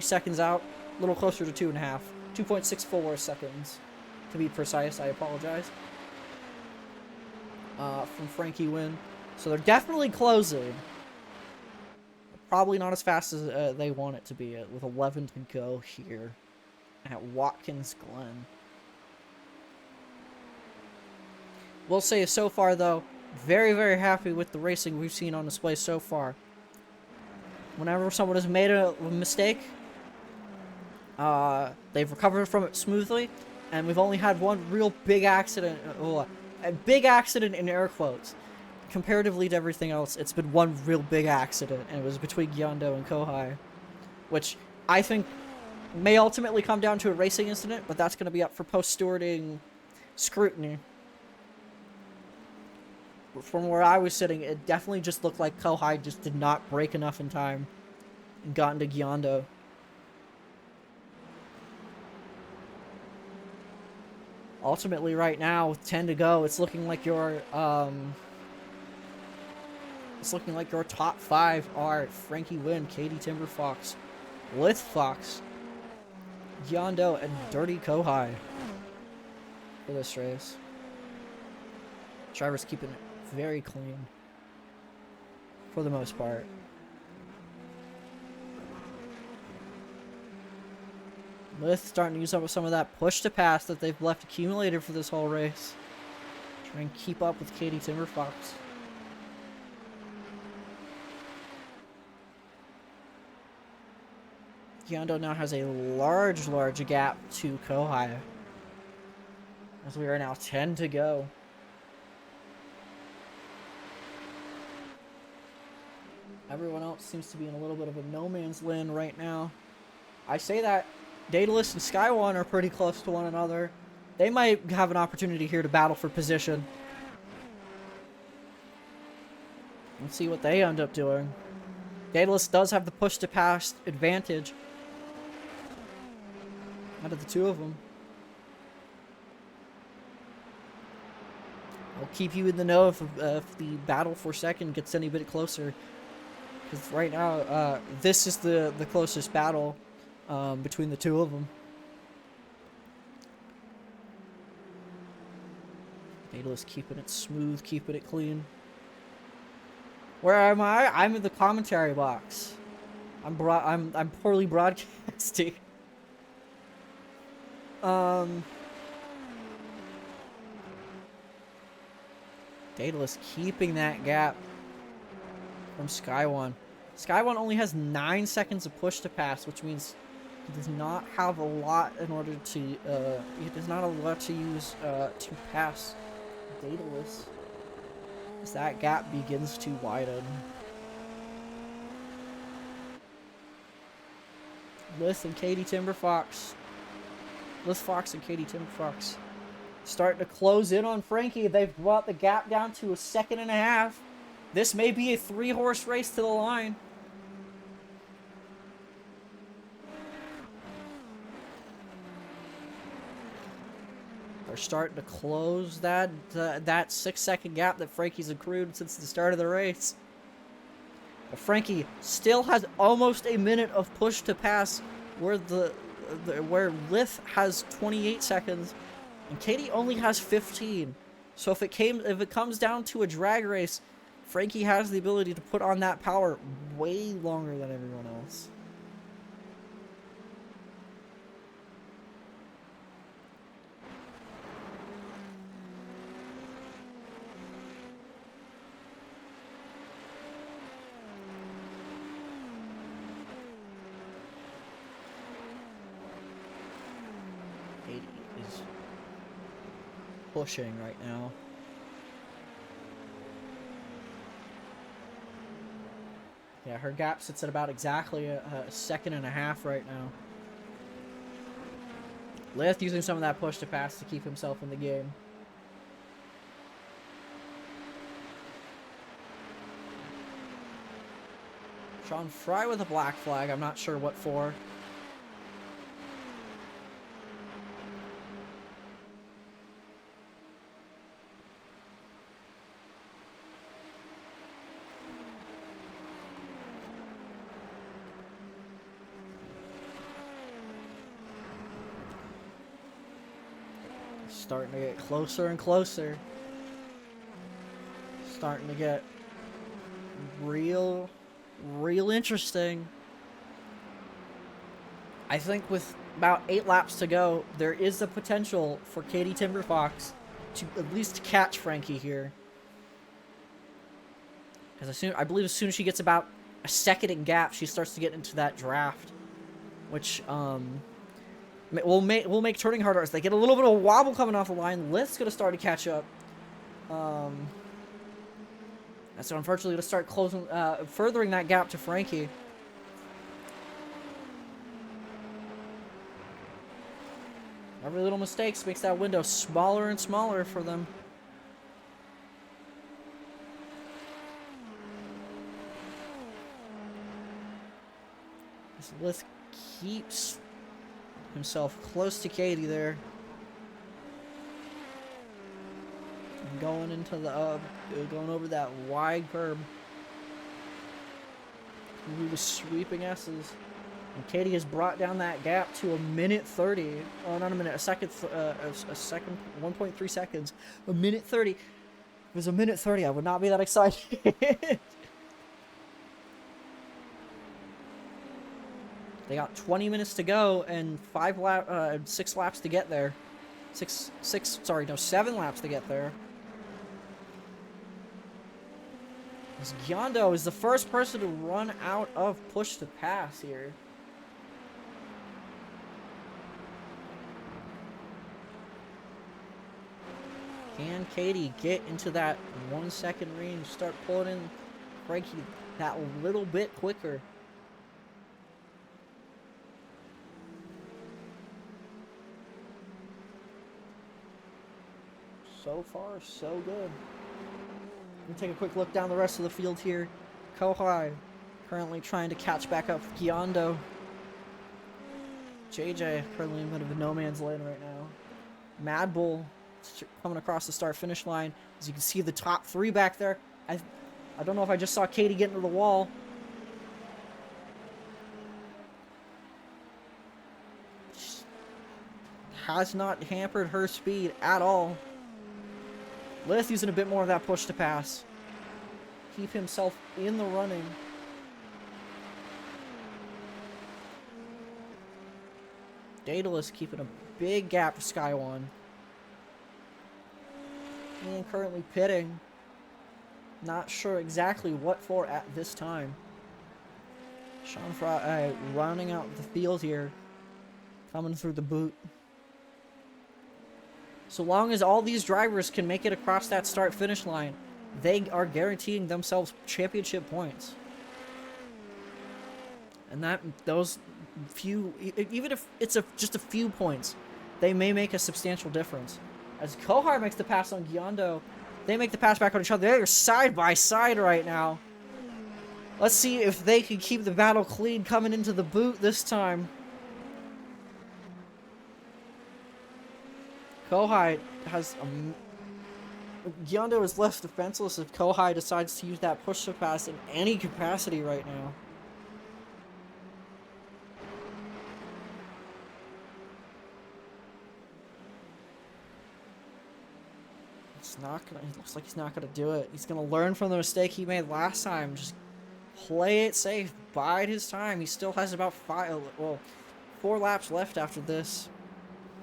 seconds out. A little closer to 2.5. 2.64 seconds to be precise. I apologize. From Frankie Wynn. So they're definitely closing. probably not as fast as they want it to be with 11 to go here at Watkins Glen. We'll say so far, though, very, very happy with the racing we've seen on display so far. Whenever someone has made a mistake, they've recovered from it smoothly, and we've only had one real big accident, a big accident in air quotes. Comparatively to everything else, it's been one real big accident, and it was between Gyondo and Kohai, which I think may ultimately come down to a racing incident, but that's going to be up for post-stewarding scrutiny. From where I was sitting, it definitely just looked like Kohai just did not brake enough in time and got into Gyondo. Ultimately, right now, with 10 to go, it's looking like your top 5 are Frankie Wynn, Katie Timberfox, Lith Fox, Gyondo, and Dirty Kohai for this race. Driver's keeping it very clean for the most part. Lith starting to use up some of that push to pass that they've left accumulated for this whole race. Try and keep up with Katie Timberfox. Gyondo now has a large gap to Kohai, as we are now 10 to go. Everyone else seems to be in a little bit of a no man's land right now. I say that Daedalus and Skywon are pretty close to one another. They might have an opportunity here to battle for position. Let's see what they end up doing. Daedalus does have the push to pass advantage out of the two of them. I'll keep you in the know if the battle for second gets any bit closer. Because right now, this is the closest battle between the two of them. Daedalus keeping it smooth, keeping it clean. Where am I? I'm in the commentary box. I'm poorly broadcasting. Daedalus keeping that gap from Skywon. Skywon only has 9 seconds of push to pass, which means he does not have a lot in order to he does not have a lot to use to pass Daedalus as that gap begins to widen. Lith and Katie Timberfox. Lith Fox and Katie Timberfox starting to close in on Frankie. They've brought the gap down to 1.5 seconds. This may be a 3-horse race to the line. They're starting to close that 6-second gap that Frankie's accrued since the start of the race. But Frankie still has almost a minute of push to pass, where Lith has 28 seconds and Katie only has 15. So if it comes down to a drag race, Frankie has the ability to put on that power way longer than everyone else. Katie is pushing right now. Yeah, her gap sits at about exactly a 1.5 seconds right now. Lith using some of that push to pass to keep himself in the game. Sean Fry with a black flag. I'm not sure what for. Starting to get closer and closer. Starting to get real real interesting. I think with about 8 laps to go, there is the potential for Katie Timberfox to at least catch Frankie here. Because I believe as soon as she gets about a second in gap, she starts to get into that draft, which will make turning harder as they get a little bit of a wobble coming off the line. Lith's gonna start to catch up. And so unfortunately gonna start closing, furthering that gap to Frankie. Every little mistake makes that window smaller and smaller for them. As Lith keeps himself close to Katie there. And going into the going over that wide curb. He was sweeping S's. And Katie has brought down that gap to a minute 30. Oh, not a minute, a second, 1.3 seconds. A minute 30. If it was a minute 30, I would not be that excited. They got 20 minutes to go and 6 laps to get there. 7 laps to get there. As Gyondo is the first person to run out of push to pass here. Can Katie get into that 1 second range? Start pulling in Frankie that little bit quicker. So far, so good. We'll take a quick look down the rest of the field here. Kohai currently trying to catch back up with Gyondo. JJ currently in a bit of a no man's land right now. Mad Bull coming across the start-finish line. As you can see the top 3 back there. I don't know if I just saw Katie get into the wall. She has not hampered her speed at all. Lith using a bit more of that push to pass. Keep himself in the running. Daedalus keeping a big gap to Skywon. And currently pitting. Not sure exactly what for at this time. Sean Fry rounding out the field here. Coming through the boot. So long as all these drivers can make it across that start-finish line, they are guaranteeing themselves championship points. And those few, even if it's just a few points, they may make a substantial difference. As Kohar makes the pass on Gyondo, they make the pass back on each other. They're side by side right now. Let's see if they can keep the battle clean coming into the boot this time. Kohai has Gyondo is left defenseless if Kohai decides to use that push to pass in any capacity right now. It looks like he's not gonna do it. He's gonna learn from the mistake he made last time. Just play it safe, bide his time. He still has about 4 laps left after this.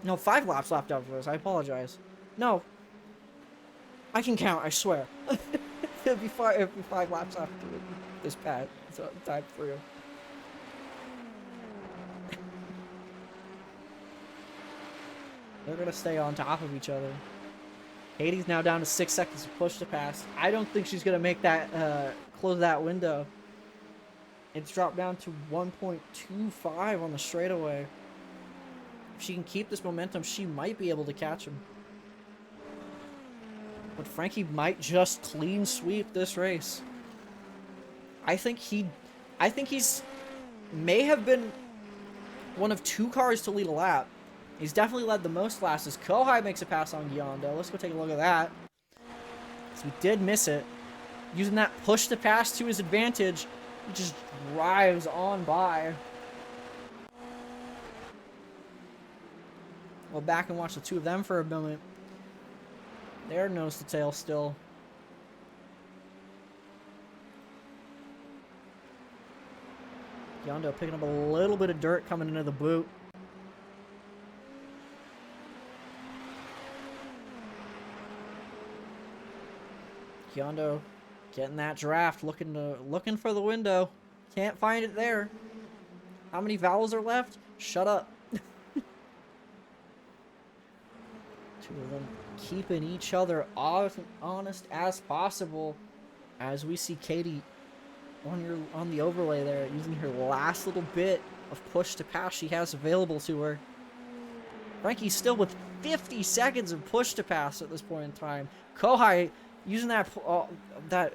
No, 5 laps left after this. I apologize. No. I can count, I swear. It'll be 5 laps after this pad. So time through. They're gonna stay on top of each other. Katie's now down to 6 seconds to push to pass. I don't think she's gonna make that close that window. It's dropped down to 1.25 on the straightaway. If she can keep this momentum, she might be able to catch him. But Frankie might just clean sweep this race. I think he's may have been one of 2 cars to lead a lap. He's definitely led the most laps as Kohai makes a pass on Gyondo. Let's go take a look at that. So we did miss it. Using that push to pass to his advantage, he just drives on by. We'll back and watch the 2 of them for a moment. They're nose to tail still. Yondo picking up a little bit of dirt coming into the boot. Yondo getting that draft, looking for the window. Can't find it there. How many vowels are left? Shut up. Two of them keeping each other honest as possible. As we see Katie on the overlay there, using her last little bit of push to pass she has available to her. Frankie's still with 50 seconds of push to pass at this point in time. Kohai using that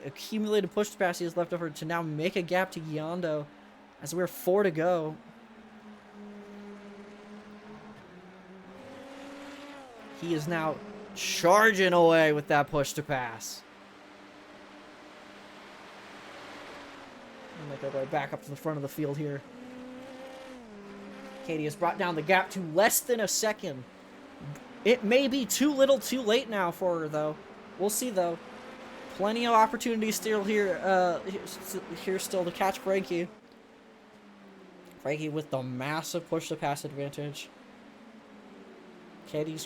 accumulated push to pass he has left over to now make a gap to Yondo as we're 4 to go. He is now charging away with that push to pass. Make our way back up to the front of the field here. Katie has brought down the gap to less than a second. It may be too little too late now for her, though. We'll see, though. Plenty of opportunities still here, still to catch Frankie. Frankie with the massive push to pass advantage. Katie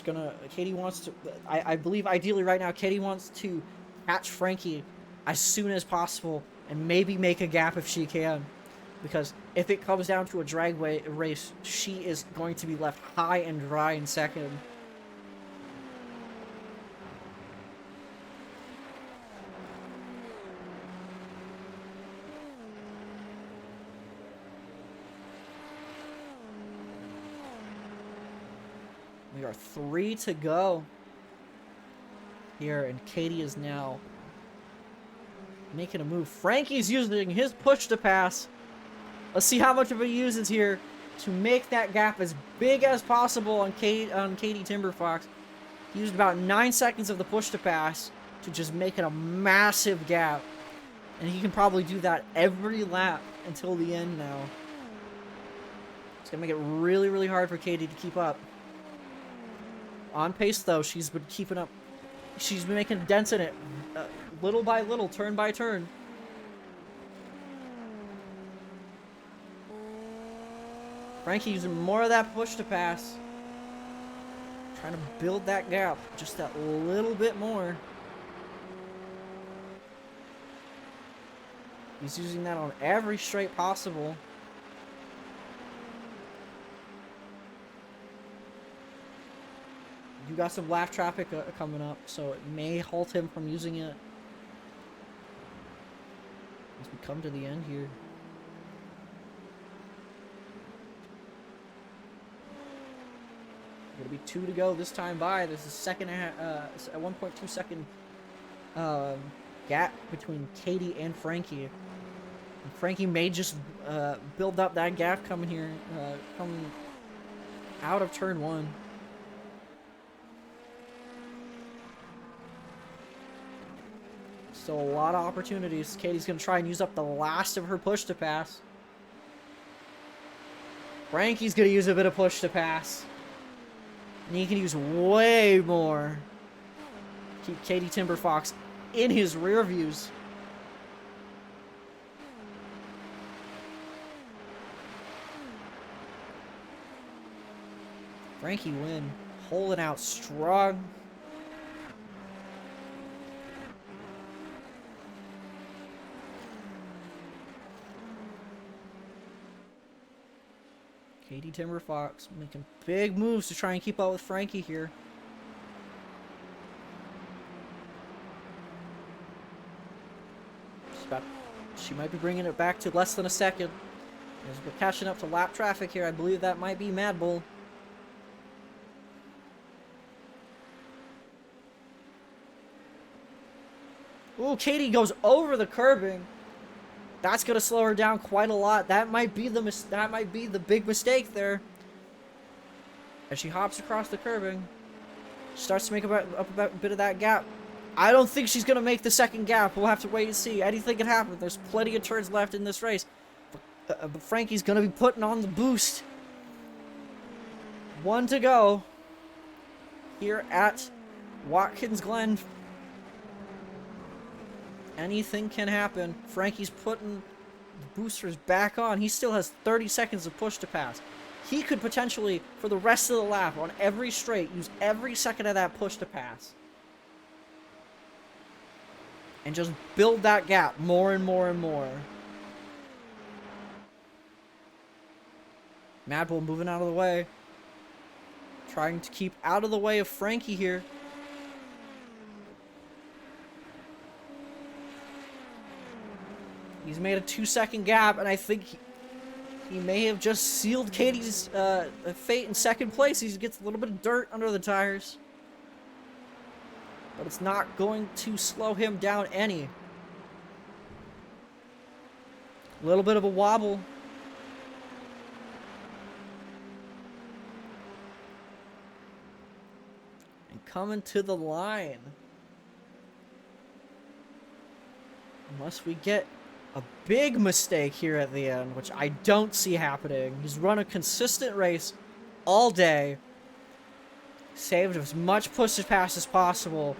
wants to, I believe ideally right now, Katie wants to catch Frankie as soon as possible and maybe make a gap if she can. Because if it comes down to a drag race, she is going to be left high and dry in second. We are 3 to go here, and Katie is now making a move. Frankie's using his push to pass. Let's see how much of it he uses here to make that gap as big as possible on Katie Timberfox. He used about 9 seconds of the push to pass to just make it a massive gap. And he can probably do that every lap until the end now. It's going to make it really, really hard for Katie to keep up. On pace, though, she's been keeping up. She's been making dents in it, little by little, turn by turn. Frankie using more of that push to pass. Trying to build that gap just that little bit more. He's using that on every straight possible. You got some laugh traffic coming up, so it may halt him from using it. As we come to the end here. Gonna be 2 to go this time by. There's a 1.2 second gap between Katie and Frankie. And Frankie may just build up that gap coming here, coming out of turn 1. Still a lot of opportunities. Katie's going to try and use up the last of her push to pass. Frankie's going to use a bit of push to pass. And he can use way more. Keep Katie Timberfox in his rear views. Frankie Wynn holding out strong. Katie Timberfox making big moves to try and keep up with Frankie here. She might be bringing it back to less than a second. As we're catching up to lap traffic here, I believe that might be Mad Bull. Ooh, Katie goes over the curbing. That's gonna slow her down quite a lot. That might be the big mistake there. As she hops across the curbing, starts to make up a bit of that gap. I don't think she's gonna make the second gap. We'll have to wait and see. Anything can happen. There's plenty of turns left in this race. But Frankie's gonna be putting on the boost. 1 to go here at Watkins Glen. Anything can happen. Frankie's putting The booster's back on. He still has 30 seconds of push to pass. He could potentially, for the rest of the lap, on every straight, use every second of that push to pass. And just build that gap more and more and more. Mad Bull moving out of the way. Trying to keep out of the way of Frankie here. He's made a 2-second gap, and I think he may have just sealed Katie's fate in second place. He gets a little bit of dirt under the tires. But it's not going to slow him down any. A little bit of a wobble. And coming to the line. Unless we get a big mistake here at the end, which I don't see happening. He's run a consistent race all day. Saved as much push to pass as possible.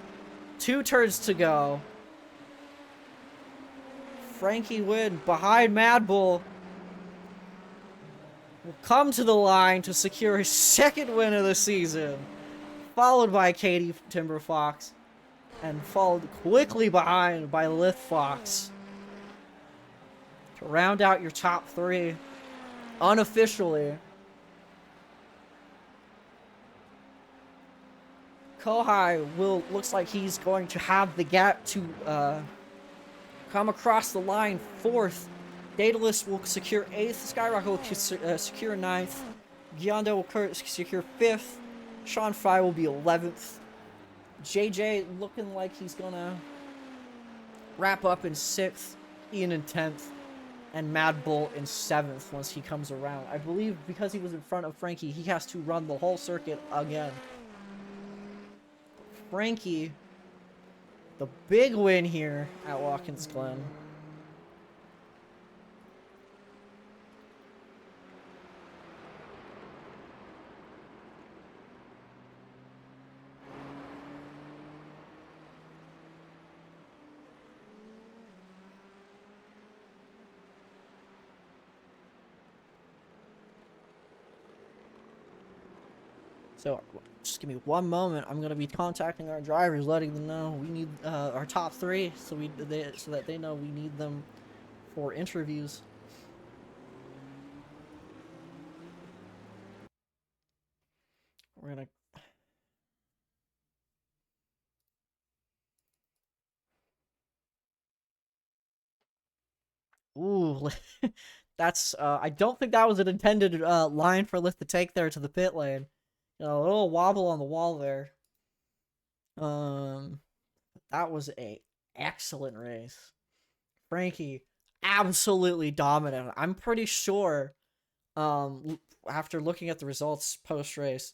2 turns to go. Frankie Wynn behind Mad Bull will come to the line to secure his second win of the season. Followed by Katie Timber Fox. And followed quickly behind by Lith Fox. To round out your top 3 unofficially. Kohai looks like he's going to have the gap to come across the line 4th. Daedalus will secure 8th. Skyrocket will secure 9th. Gyondo will secure 5th. Sean Fry will be 11th. JJ looking like he's gonna wrap up in 6th. Ian in 10th. And Mad Bull in 7th once he comes around. I believe because he was in front of Frankie, he has to run the whole circuit again. Frankie, the big win here at Watkins Glen. So, just give me one moment. I'm gonna be contacting our drivers, letting them know we need our top 3, so that they know we need them for interviews. We're gonna. Ooh, that's. I don't think that was an intended line for Lift to take there to the pit lane. You know, a little wobble on the wall there. That was a excellent race. Frankie, absolutely dominant. I'm pretty sure, after looking at the results post-race,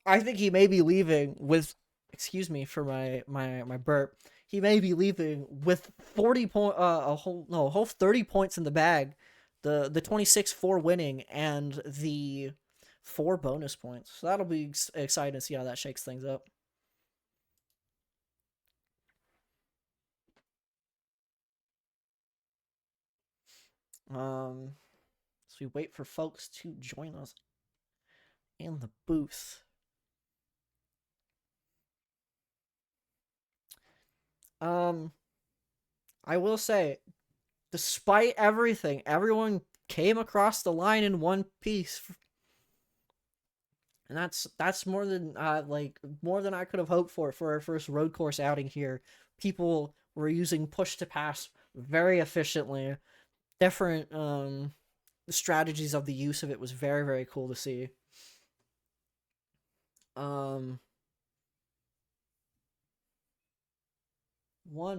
I think he may be leaving with, excuse me for my burp, he may be leaving with 40 point, a whole 30 points in the bag, the 26-4 winning, and the 4 bonus points. So that'll be exciting to see how that shakes things up. So we wait for folks to join us in the booth. I will say, despite everything, everyone came across the line in one piece. And that's more than more than I could have hoped for our first road course outing here. People were using push to pass very efficiently. Different strategies of the use of it was very, very cool to see. One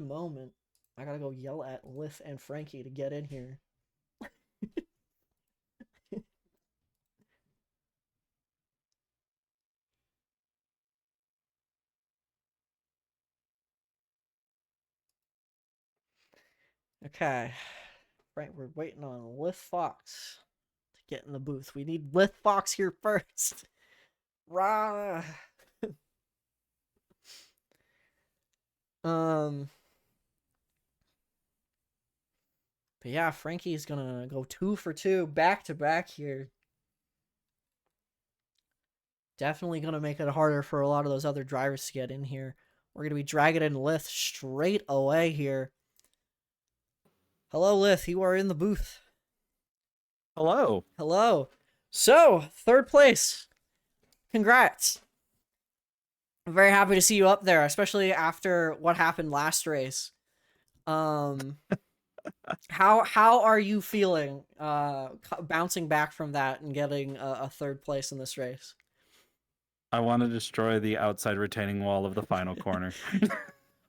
moment. I gotta go yell at Lith and Frankie to get in here. Okay. Right, we're waiting on Lith Fox to get in the booth. We need Lith Fox here first. Rah. But yeah, Frankie's gonna go 2 for 2 back to back here. Definitely gonna make it harder for a lot of those other drivers to get in here. We're gonna be dragging in Lith straight away here. Hello, Lith. You are in the booth. Hello. Hello. So, third place. Congrats. I'm very happy to see you up there, especially after what happened last race. Um, how are you feeling? Bouncing back from that and getting a third place in this race. I want to destroy the outside retaining wall of the final corner.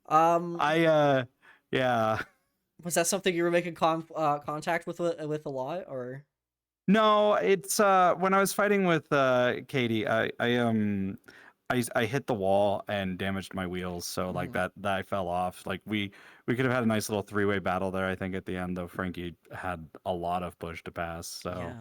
Um, I yeah. was that something you were making contact with a lot, or? No, it's when I was fighting with Katie, I hit the wall and damaged my wheels, so like Mhm. that I fell off. Like we could have had a nice little three-way battle there, I think, at the end, though Frankie had a lot of push to pass, so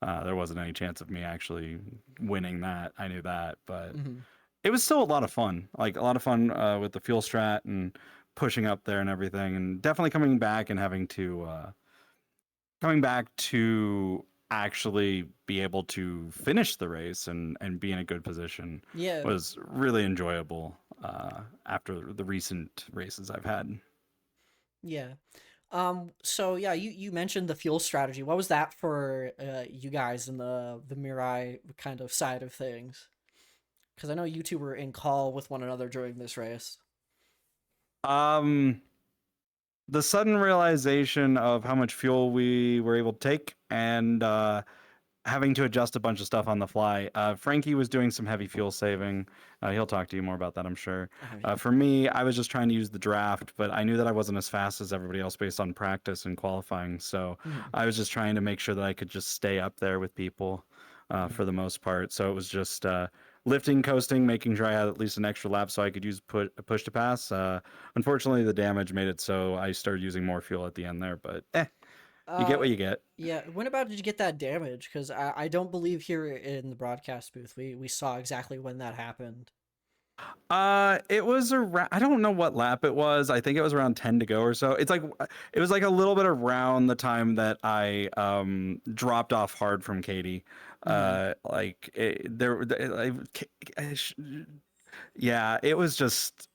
Yeah. there wasn't any chance of me actually winning that. I knew that, but Hmm. it was still a lot of fun. Like a lot of fun with the fuel strat and pushing up there and everything, and definitely coming back to actually be able to finish the race and be in a good position Yeah. was really enjoyable after the recent races I've had. Yeah. So yeah, you mentioned the fuel strategy. What was that for you guys in the Mirai kind of side of things? Because I know you two were in call with one another during this race. Um, the sudden realization of how much fuel we were able to take and having to adjust a bunch of stuff on the fly. Frankie was doing some heavy fuel saving. He'll talk to you more about that, I'm sure. Oh yeah. For me, I was just trying to use the draft, but I knew that I wasn't as fast as everybody else based on practice and qualifying. So Hmm. I was just trying to make sure that I could just stay up there with people for the most part. So it was just lifting, coasting, making sure I had at least an extra lap so I could use push to pass. Unfortunately, the damage made it so I started using more fuel at the end there, but you get Uh, what you get. yeah. When about did you get that damage? Because I don't believe here in the broadcast booth we saw exactly when that happened. It was around, I don't know what lap it was. I think it was around 10 to go or so. It's like, it was like a little bit around the time that I, dropped off hard from Katie. Hmm. Like yeah, it was just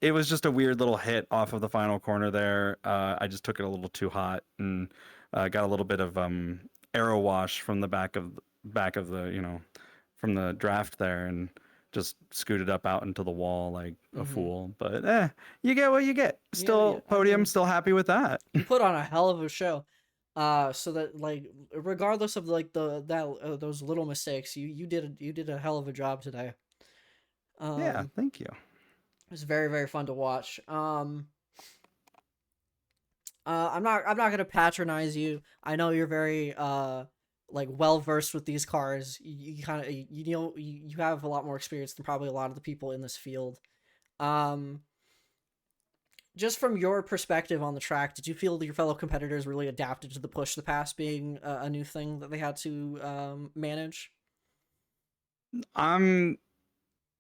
a weird little hit off of the final corner there. I just took it a little too hot and, got a little bit of, arrow wash from the back of the, from the draft there and just scooted up out into the wall like a Hmm. fool. But you get what you get. Yeah. Yeah. Still I podium, mean, still happy with that. you put on a hell of a show. So that like regardless of like those little mistakes, you did a hell of a job today. Yeah, Um, thank you. it was very fun to watch. I'm not gonna patronize you. I know you're very like well versed with these cars. You kind of you know you have a lot more experience than probably a lot of the people in this field. Um, just from your perspective on the track, did you feel that your fellow competitors really adapted to the push the pass being a new thing that they had to manage? I'm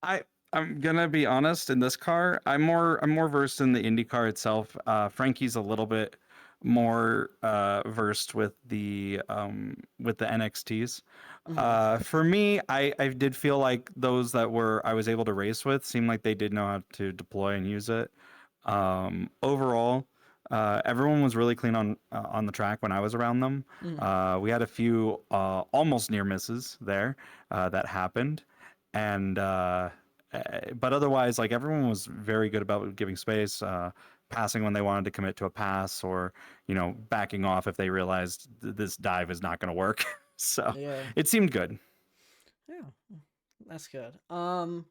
I I'm gonna be honest. In this car, I'm more versed in the Indy car itself. Frankie's a little bit more versed with the NXTs. Hmm. For me, I did feel like those that were I was able to race with seemed like they did know how to deploy and use it. Overall, everyone was really clean on the track when I was around them. Hmm. We had a few almost near misses there that happened, and but otherwise, like everyone was very good about giving space, passing when they wanted to commit to a pass, or backing off if they realized this dive is not going to work. So Yeah, it seemed good. yeah, that's good. I'm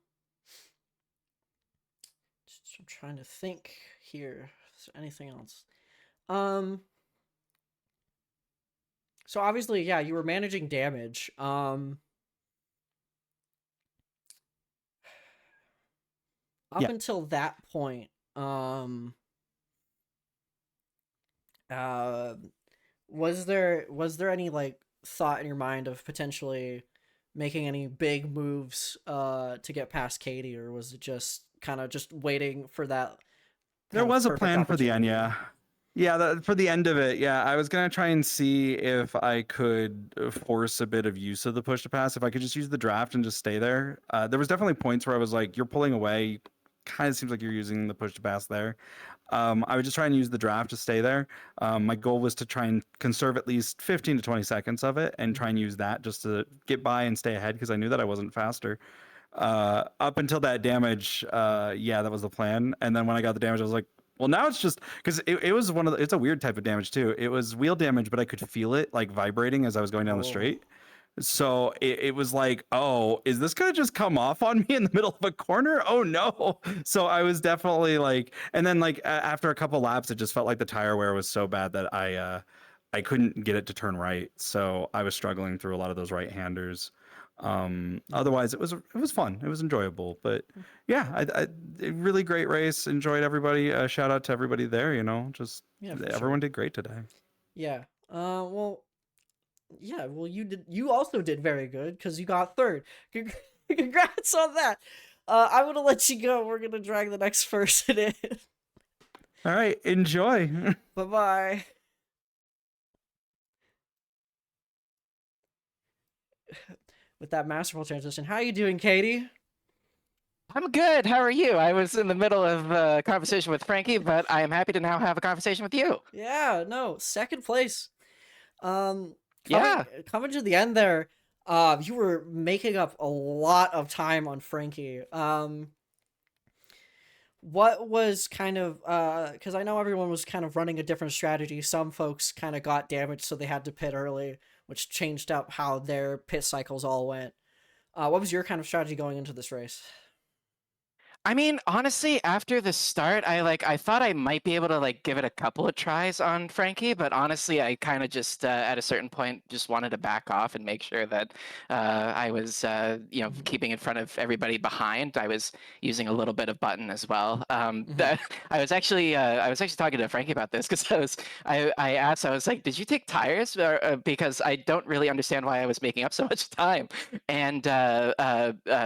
trying to think here. Is there anything else? Um, so obviously, yeah, you were managing damage. Up Yeah, until that point, um, uh, was there any like thought in your mind of potentially making any big moves to get past Katie, or was it just kind of just waiting for that there kind of was a perfect plan for the end. opportunity? Yeah, Yeah, for the end of it, yeah, I was gonna try and see if I could force a bit of use of the push to pass. If I could just use the draft and just stay there. There was definitely points where I was like, "You're pulling away. Kind of seems like you're using the push to pass there." I would just try and use the draft to stay there. My goal was to try and conserve at least 15 to 20 seconds of it, and try and use that just to get by and stay ahead because I knew that I wasn't faster. Up until that damage, yeah, that was the plan. And then when I got the damage, I was like, well, now it's just because it was it's a weird type of damage too. It was wheel damage, but I could feel it like vibrating as I was going down the Oh. straight. So it was like, oh, is this gonna just come off on me in the middle of a corner? Oh no. So I was definitely like, and then like after a couple laps, it just felt like the tire wear was so bad that I couldn't get it to turn right. So I was struggling through a lot of those right handers. Otherwise it was fun. It was enjoyable. But yeah, a really great race. Enjoyed everybody. Shout out to everybody there. You know, just Yeah, for sure. everyone did great today. Yeah. Well, yeah. Well, you did. You also did very good because you got third. Congrats on that. I'm gonna let you go. We're gonna drag the next person in. All right, enjoy. Bye bye. With that masterful transition, how you doing, Katie? I'm good. How are you? I was in the middle of a conversation with Frankie, but I am happy to now have a conversation with you. Yeah, no, second place. Um, coming Yeah. coming to the end there, you were making up a lot of time on Frankie. What was kind of because I know everyone was kind of running a different strategy. Some folks kind of got damaged, so they had to pit early, which changed up how their pit cycles all went. What was your kind of strategy going into this race? I mean, honestly, after the start, I thought I might be able to like give it a couple of tries on Frankie, but honestly, I kind of just at a certain point just wanted to back off and make sure that I was keeping in front of everybody behind. I was using a little bit of button as well. Mm-hmm. I was actually talking to Frankie about this because I asked, I was like, did you take tires? Because I don't really understand why I was making up so much time. And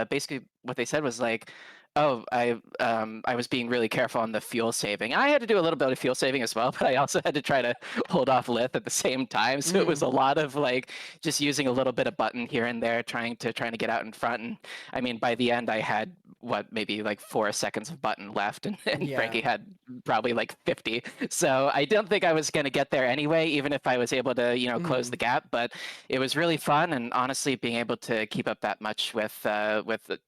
basically what they said was like, oh, I was being really careful on the fuel saving. I had to do a little bit of fuel saving as well, but I also had to try to hold off lith at the same time. So it was Mm-hmm. a lot of like just using a little bit of button here and there, trying to get out in front. And I mean, by the end, I had what maybe like 4 seconds of button left, and Yeah. Frankie had probably like 50. So I don't think I was going to get there anyway, even if I was able to close Mm-hmm. the gap. But it was really fun, and honestly, being able to keep up that much with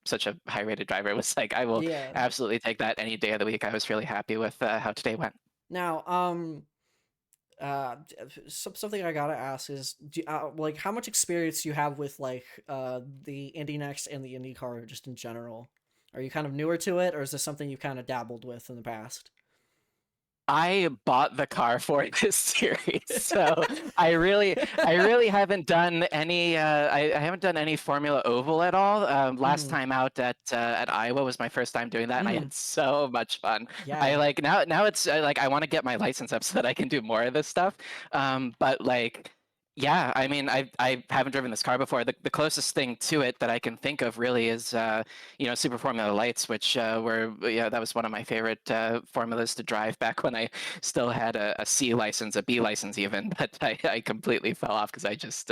such a high rated driver was like I will Yeah. absolutely take that any day of the week. I was really happy with how today went. Now, something I gotta ask is, like, how much experience do you have with like the Indy Next and the IndyCar just in general? Are you kind of newer to it, or is this something you kind of dabbled with in the past? I bought the car for this series, so I really haven't done any. I haven't done any Formula Oval at all. Last Mm-hmm. time out at Iowa was my first time doing that, and I Mm-hmm. had so much fun. I Yeah. like now it's like I want to get my license up so that I can do more of this stuff. But like. Yeah, I mean, I haven't driven this car before. The closest thing to it that I can think of really is Super Formula Lights, which that was one of my favorite formulas to drive back when I still had a C license, a B license even, but I completely fell off because I just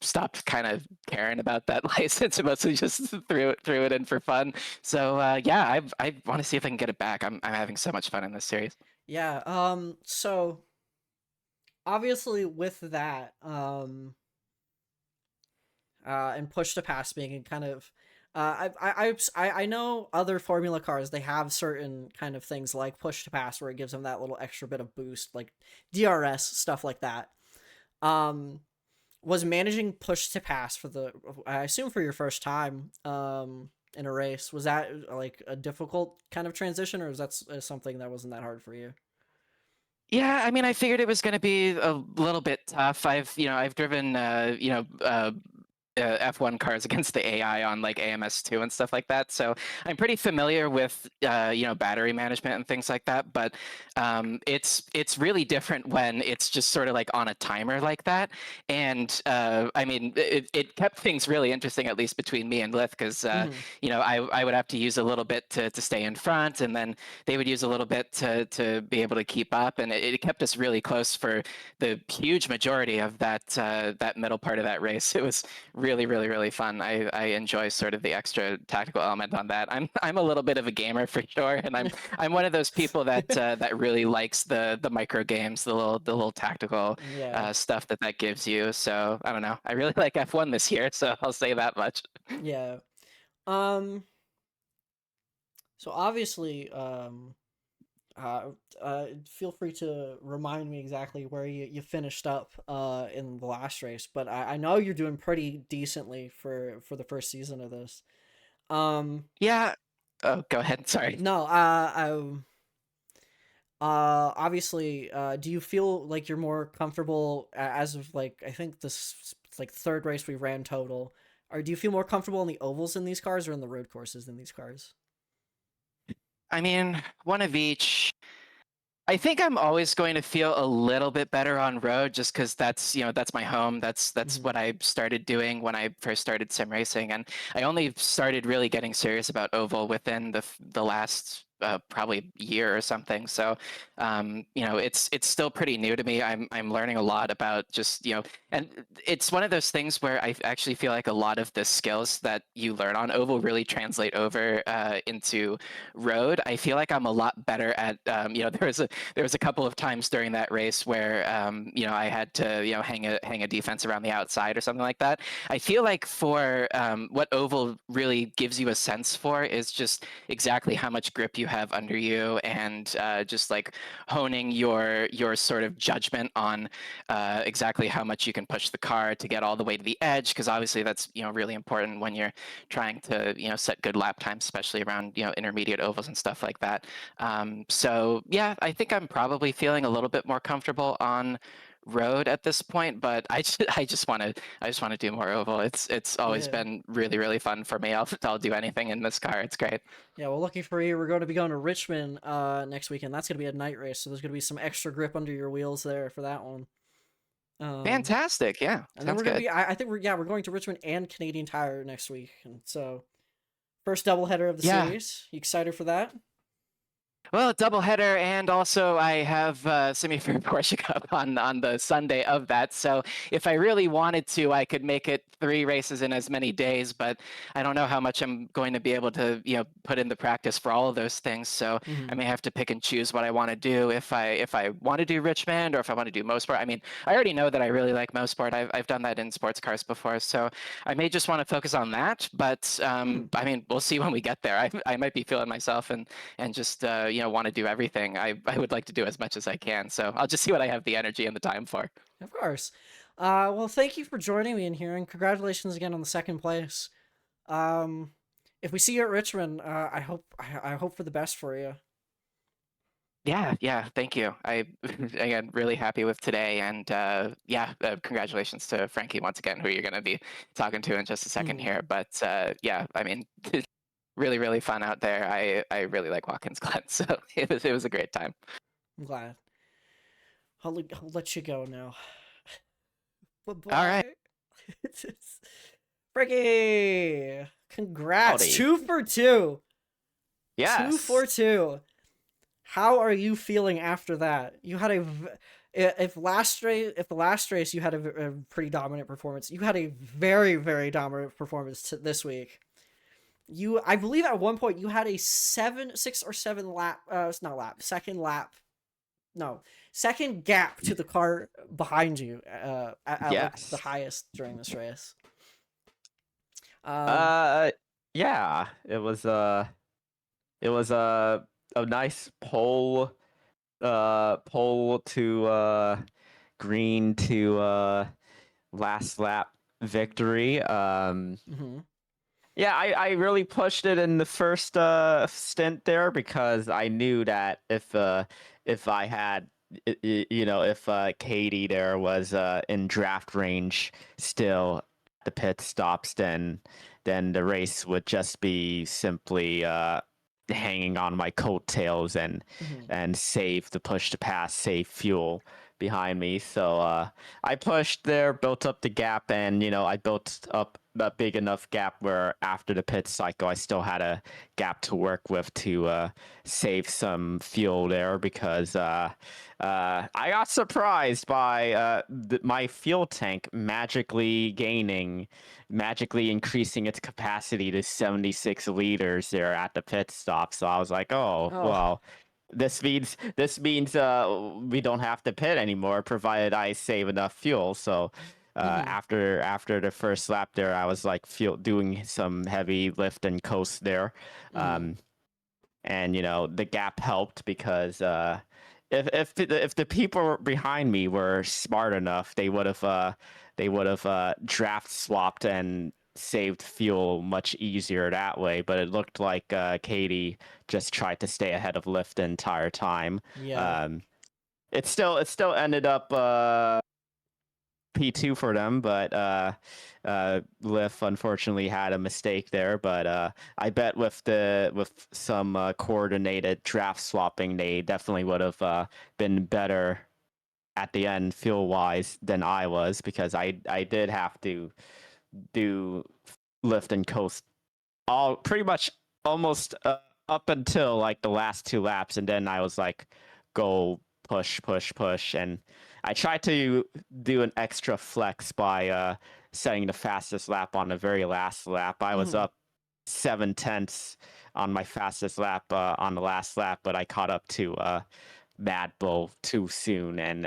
stopped kind of caring about that license and mostly just threw it in for fun. So yeah, I want to see if I can get it back. I'm having so much fun in this series. Yeah. So obviously with that, and push to pass being kind of I know other formula cars, they have certain kind of things like push to pass where it gives them that little extra bit of boost, like DRS stuff like that. um was managing push to pass for the, I assume, for your first time in a race, was that like a difficult kind of transition, or is that something that wasn't that hard for you? Yeah, I mean, I figured it was going to be a little bit tough. I've driven, F1 cars against the AI on like AMS2 and stuff like that. So I'm pretty familiar with battery management and things like that. But it's really different when it's just sort of like on a timer like that. And I mean, it kept things really interesting, at least between me and Lith, because I would have to use a little bit to stay in front, and then they would use a little bit to be able to keep up, and it kept us really close for the huge majority of that middle part of that race. It was really, really, really fun. I enjoy sort of the extra tactical element on that. I'm a little bit of a gamer for sure, and I'm one of those people that really likes the micro games, the little tactical Yeah. stuff that gives you. So I don't know. I really like F1 this year, so I'll say that much. Yeah. Um. So obviously, feel free to remind me exactly where you finished up in the last race, but I know you're doing pretty decently for the first season of this. Yeah. Oh, go ahead. Sorry. No, obviously, do you feel like you're more comfortable as of like I think this like third race we ran total, or do you feel more comfortable in the ovals in these cars or in the road courses in these cars? I mean, one of each. I think I'm always going to feel a little bit better on road just because that's my home. That's Mm-hmm. what I started doing when I first started sim racing, and I only started really getting serious about oval within the last probably year or something. So it's still pretty new to me. I'm learning a lot about just and it's one of those things where I actually feel like a lot of the skills that you learn on oval really translate over into road. I feel like I'm a lot better at there was a couple of times during that race where I had to hang a defense around the outside or something like that. I feel like for what oval really gives you a sense for is just exactly how much grip you have under you, and just like honing your sort of judgment on exactly how much you can push the car to get all the way to the edge, because obviously that's really important when you're trying to set good lap times, especially around intermediate ovals and stuff like that. So yeah, I think I'm probably feeling a little bit more comfortable on road at this point, but I just want to do more oval. It's always Yeah. been really, really fun for me. I'll do anything in this car. It's great. Yeah, well, lucky for you, we're going to be going to Richmond next weekend. That's going to be a night race, so there's going to be some extra grip under your wheels there for that one. Um, Fantastic. Yeah, and then sounds we're going to good. be, I think we're going to Richmond and Canadian Tire next week. And so, first doubleheader of the Yeah. series. You excited for that? Well, doubleheader, and also I have semi for Porsche Cup on the Sunday of that. So if I really wanted to, I could make it 3 races in as many days. But I don't know how much I'm going to be able to put in the practice for all of those things. So I Mm-hmm. may have to pick and choose what I want to do. If I want to do Richmond, or if I want to do Mosport. I mean, I already know that I really like Mosport. I've done that in sports cars before, so I may just want to focus on that. But Hmm. I mean, we'll see when we get there. I might be feeling myself and just want to do everything. I would like to do as much as I can. So I'll just see what I have the energy and the time for. Of course. Well, thank you for joining me in here, and congratulations again on the second place. Um, if we see you at Richmond, I hope for the best for you. Yeah, yeah, thank you. I again really happy with today, and yeah, congratulations to Frankie once again, who you're going to be talking to in just a second Hmm. here. But yeah, I mean, really, really fun out there. I really like Watkins Glen, so it was a great time. I'm glad. I'll let you go now. Bye All right, bye. Frankie! Congrats! Howdy. 2 for 2! 2 for Yes. 2! How are you feeling after that? You had if the last race you had a pretty dominant performance, you had a very, very dominant performance this week. I believe at one point you had a 6 or 7 lap, it's not lap, no, second gap to the car behind you, at like the Yes. highest during this race. Um, Uh yeah, it was a nice pole to green to last lap victory. mhm. Yeah, I really pushed it in the first stint there because I knew that if I had if Katie there was in draft range still, the pit stops, then the race would just be simply hanging on my coattails and save the push to pass, save fuel behind me. So I pushed there, built up the gap, and I built up a big enough gap where after the pit cycle, I still had a gap to work with to save some fuel there because I got surprised by my fuel tank magically increasing its capacity to 76 liters there at the pit stop. So I was like, oh, Oh. well, this means we don't have to pit anymore, provided I save enough fuel. So after the first lap there, I was like doing some heavy lift and coast there. And the gap helped because if the people behind me were smart enough, they would have draft swapped and saved fuel much easier that way. But it looked like Katie just tried to stay ahead of Lyft the entire time. Yeah. It still ended up P2 for them, but Lyft unfortunately had a mistake there. But I bet with some coordinated draft swapping, they definitely would have been better at the end fuel wise than I was, because I did have to do lift and coast all pretty much almost up until like the last 2 laps, and then I was like, go push, push, push, and I tried to do an extra flex by setting the fastest lap on the very last lap. I was up 7/10 on my fastest lap on the last lap, but I caught up to Mad Bull too soon, and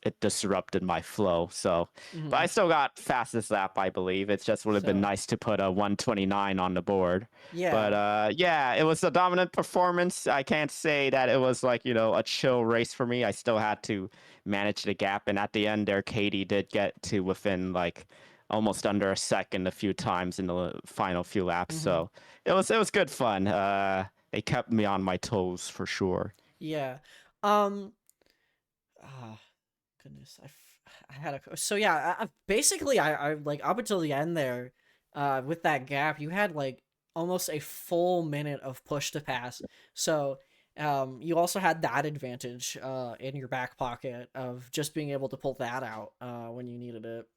it disrupted my flow. So, but I still got fastest lap, I believe. It just would have been So- nice to put a 129 on the board. Yeah. But yeah, it was a dominant performance. I can't say that it was like a chill race for me. I still had to manage the gap, and at the end there, Katie did get to within like almost under a second a few times in the final few laps. So it was good fun. They kept me on my toes for sure. Yeah. Ah, goodness. I had a so yeah. Basically, I like up until the end there, with that gap, you had like almost a full minute of push to pass. So, you also had that advantage, in your back pocket of just being able to pull that out, when you needed it.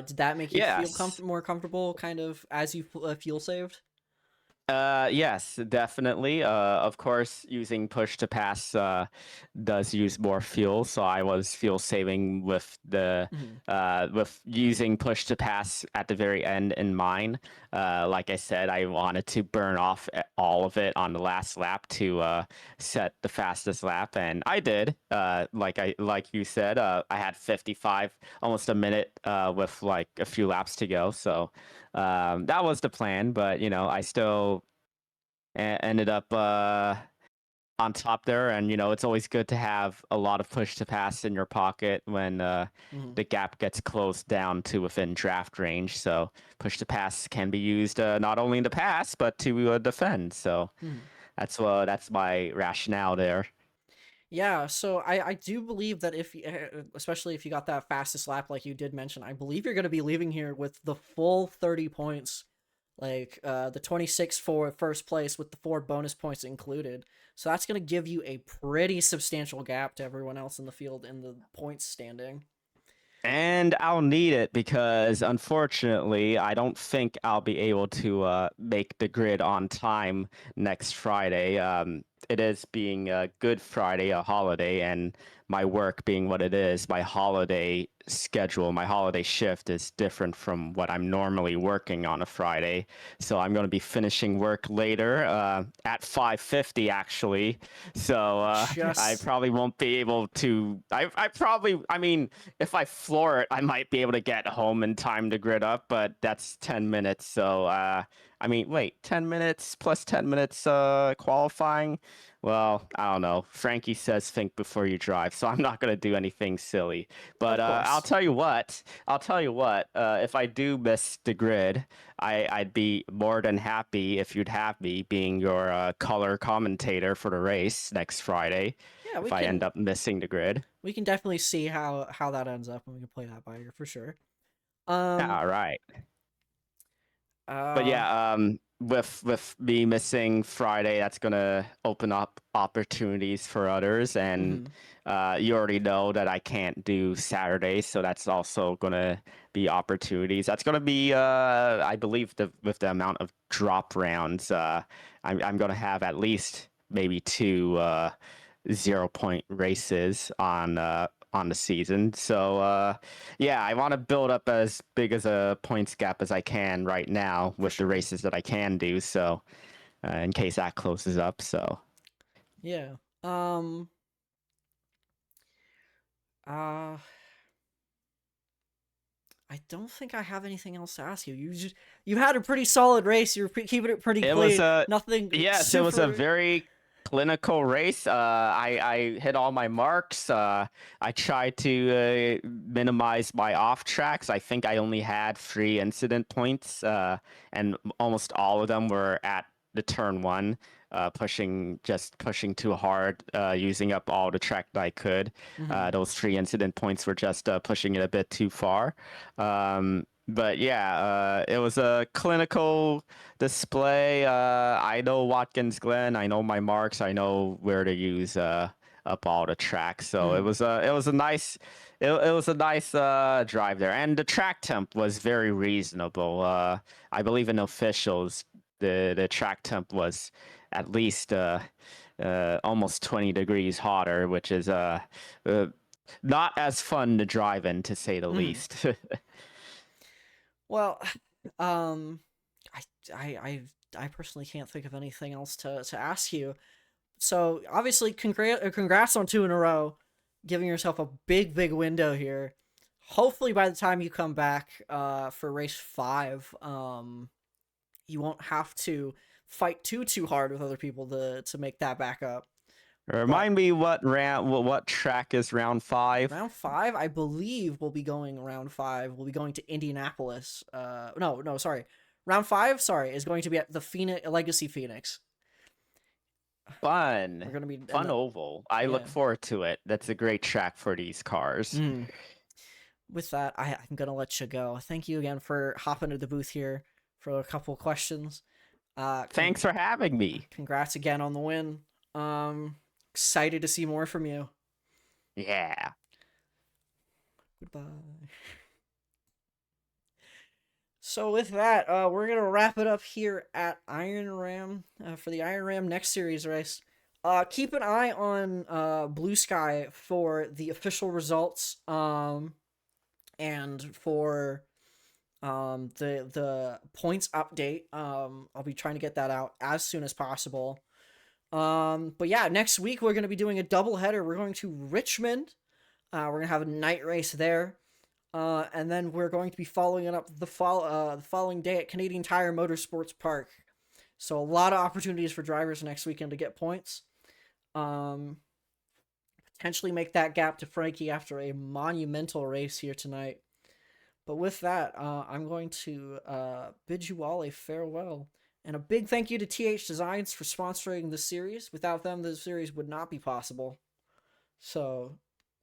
Did that make you feel Yes. more comfortable, kind of as you fuel saved? Yes, definitely. Of course, using push to pass does use more fuel, so I was fuel saving with with using push to pass at the very end in mind. Like I said, I wanted to burn off all of it on the last lap to set the fastest lap, and I did. Like you said, I had 55, almost a minute, with like a few laps to go. So that was the plan, but I still ended up on top there. And it's always good to have a lot of push to pass in your pocket when the gap gets closed down to within draft range. So push to pass can be used not only in the pass but to defend. So that's my rationale there. Yeah, so I do believe that if especially if you got that fastest lap like you did mention, I believe you're going to be leaving here with the full 30 points, like the 26 for first place with the 4 bonus points included. So that's going to give you a pretty substantial gap to everyone else in the field in the points standing. And I'll need it because, unfortunately, I don't think I'll be able to make the grid on time next Friday. It is being a Good Friday, a holiday, and my work being what it is, my holiday schedule, my holiday shift is different from what I'm normally working on a Friday. So I'm going to be finishing work later at 5:50 actually. So I Just probably won't be able to. I mean, if I floor it, I might be able to get home in time to grid up, but that's 10 minutes. So I mean, wait, 10 minutes plus 10 minutes qualifying. Well, I don't know. Frankie says think before you drive, so I'm not going to do anything silly. But Of course. I'll tell you what. If I do miss the grid, I'd be more than happy if you'd have me being your color commentator for the race next Friday. Yeah, If I end up missing the grid. we can definitely see how that ends up, and we can play that by ear for sure. All right. But Uh, yeah, with me missing Friday, that's gonna open up opportunities for others, and mhm. you already know that I can't do Saturdays, so that's also gonna be opportunities. That's gonna be, I believe, with the amount of drop rounds, I'm gonna have at least maybe two 0 point races on the season. So yeah, I want to build up as big as a points gap as I can right now with the sure. races that I can do. So in case that closes up. So Yeah. Uh, I don't think I have anything else to ask you. You had a pretty solid race. You're keeping it pretty it was clean. a Nothing yes, it was a super. very clinical race. I hit all my marks. I tried to minimize my off tracks. I think I only had 3 incident points, and almost all of them were at the turn one. Pushing too hard, using up all the track that I could. Mhm. Those 3 incident points were just pushing it a bit too far. But yeah, it was a clinical display. I know Watkins Glen. I know my marks. I know where to use up all the tracks. So Mhm. it was a nice it was a nice drive there, and the track temp was very reasonable. I believe in officials, the track temp was at least almost 20 degrees hotter, which is uh, not as fun to drive in, to say the Mhm. least. Well, um, I, I, I, I personally can't think of anything else to ask you. So obviously, congrats on 2 in a row, giving yourself a big window here. Hopefully, by the time you come back, for race 5, you won't have to fight too hard with other people to make that back up. But Remind me what track is round 5? round 5, I believe we'll be going round 5. We'll be going to Indianapolis. No, sorry. Round 5, sorry, is going to be at the Phoenix Legacy Phoenix. We're Fun. gonna be in Fun the oval. I yeah. look forward to it. That's a great track for these cars. Mm. With that, I'm gonna let you go. Thank you again for hopping into the booth here for a couple questions. Uh, con- Thanks for having me. congrats again on the win. Excited to see more from you. Yeah. Goodbye. So with that, we're gonna wrap it up here at Iron Ram for the Iron Ram next series race. Keep an eye on Blue Sky for the official results. And for the points update. I'll be trying to get that out as soon as possible. But yeah, next week we're gonna be doing a double header. We're going to Richmond. We're gonna have a night race there. And then we're going to be following it up the following day at Canadian Tire Motorsports Park. So a lot of opportunities for drivers next weekend to get points. Um, Potentially make that gap to Frankie after a monumental race here tonight. But with that, I'm going to bid you all a farewell. And a big thank you to TH Designs for sponsoring the series. Without them, the series would not be possible. So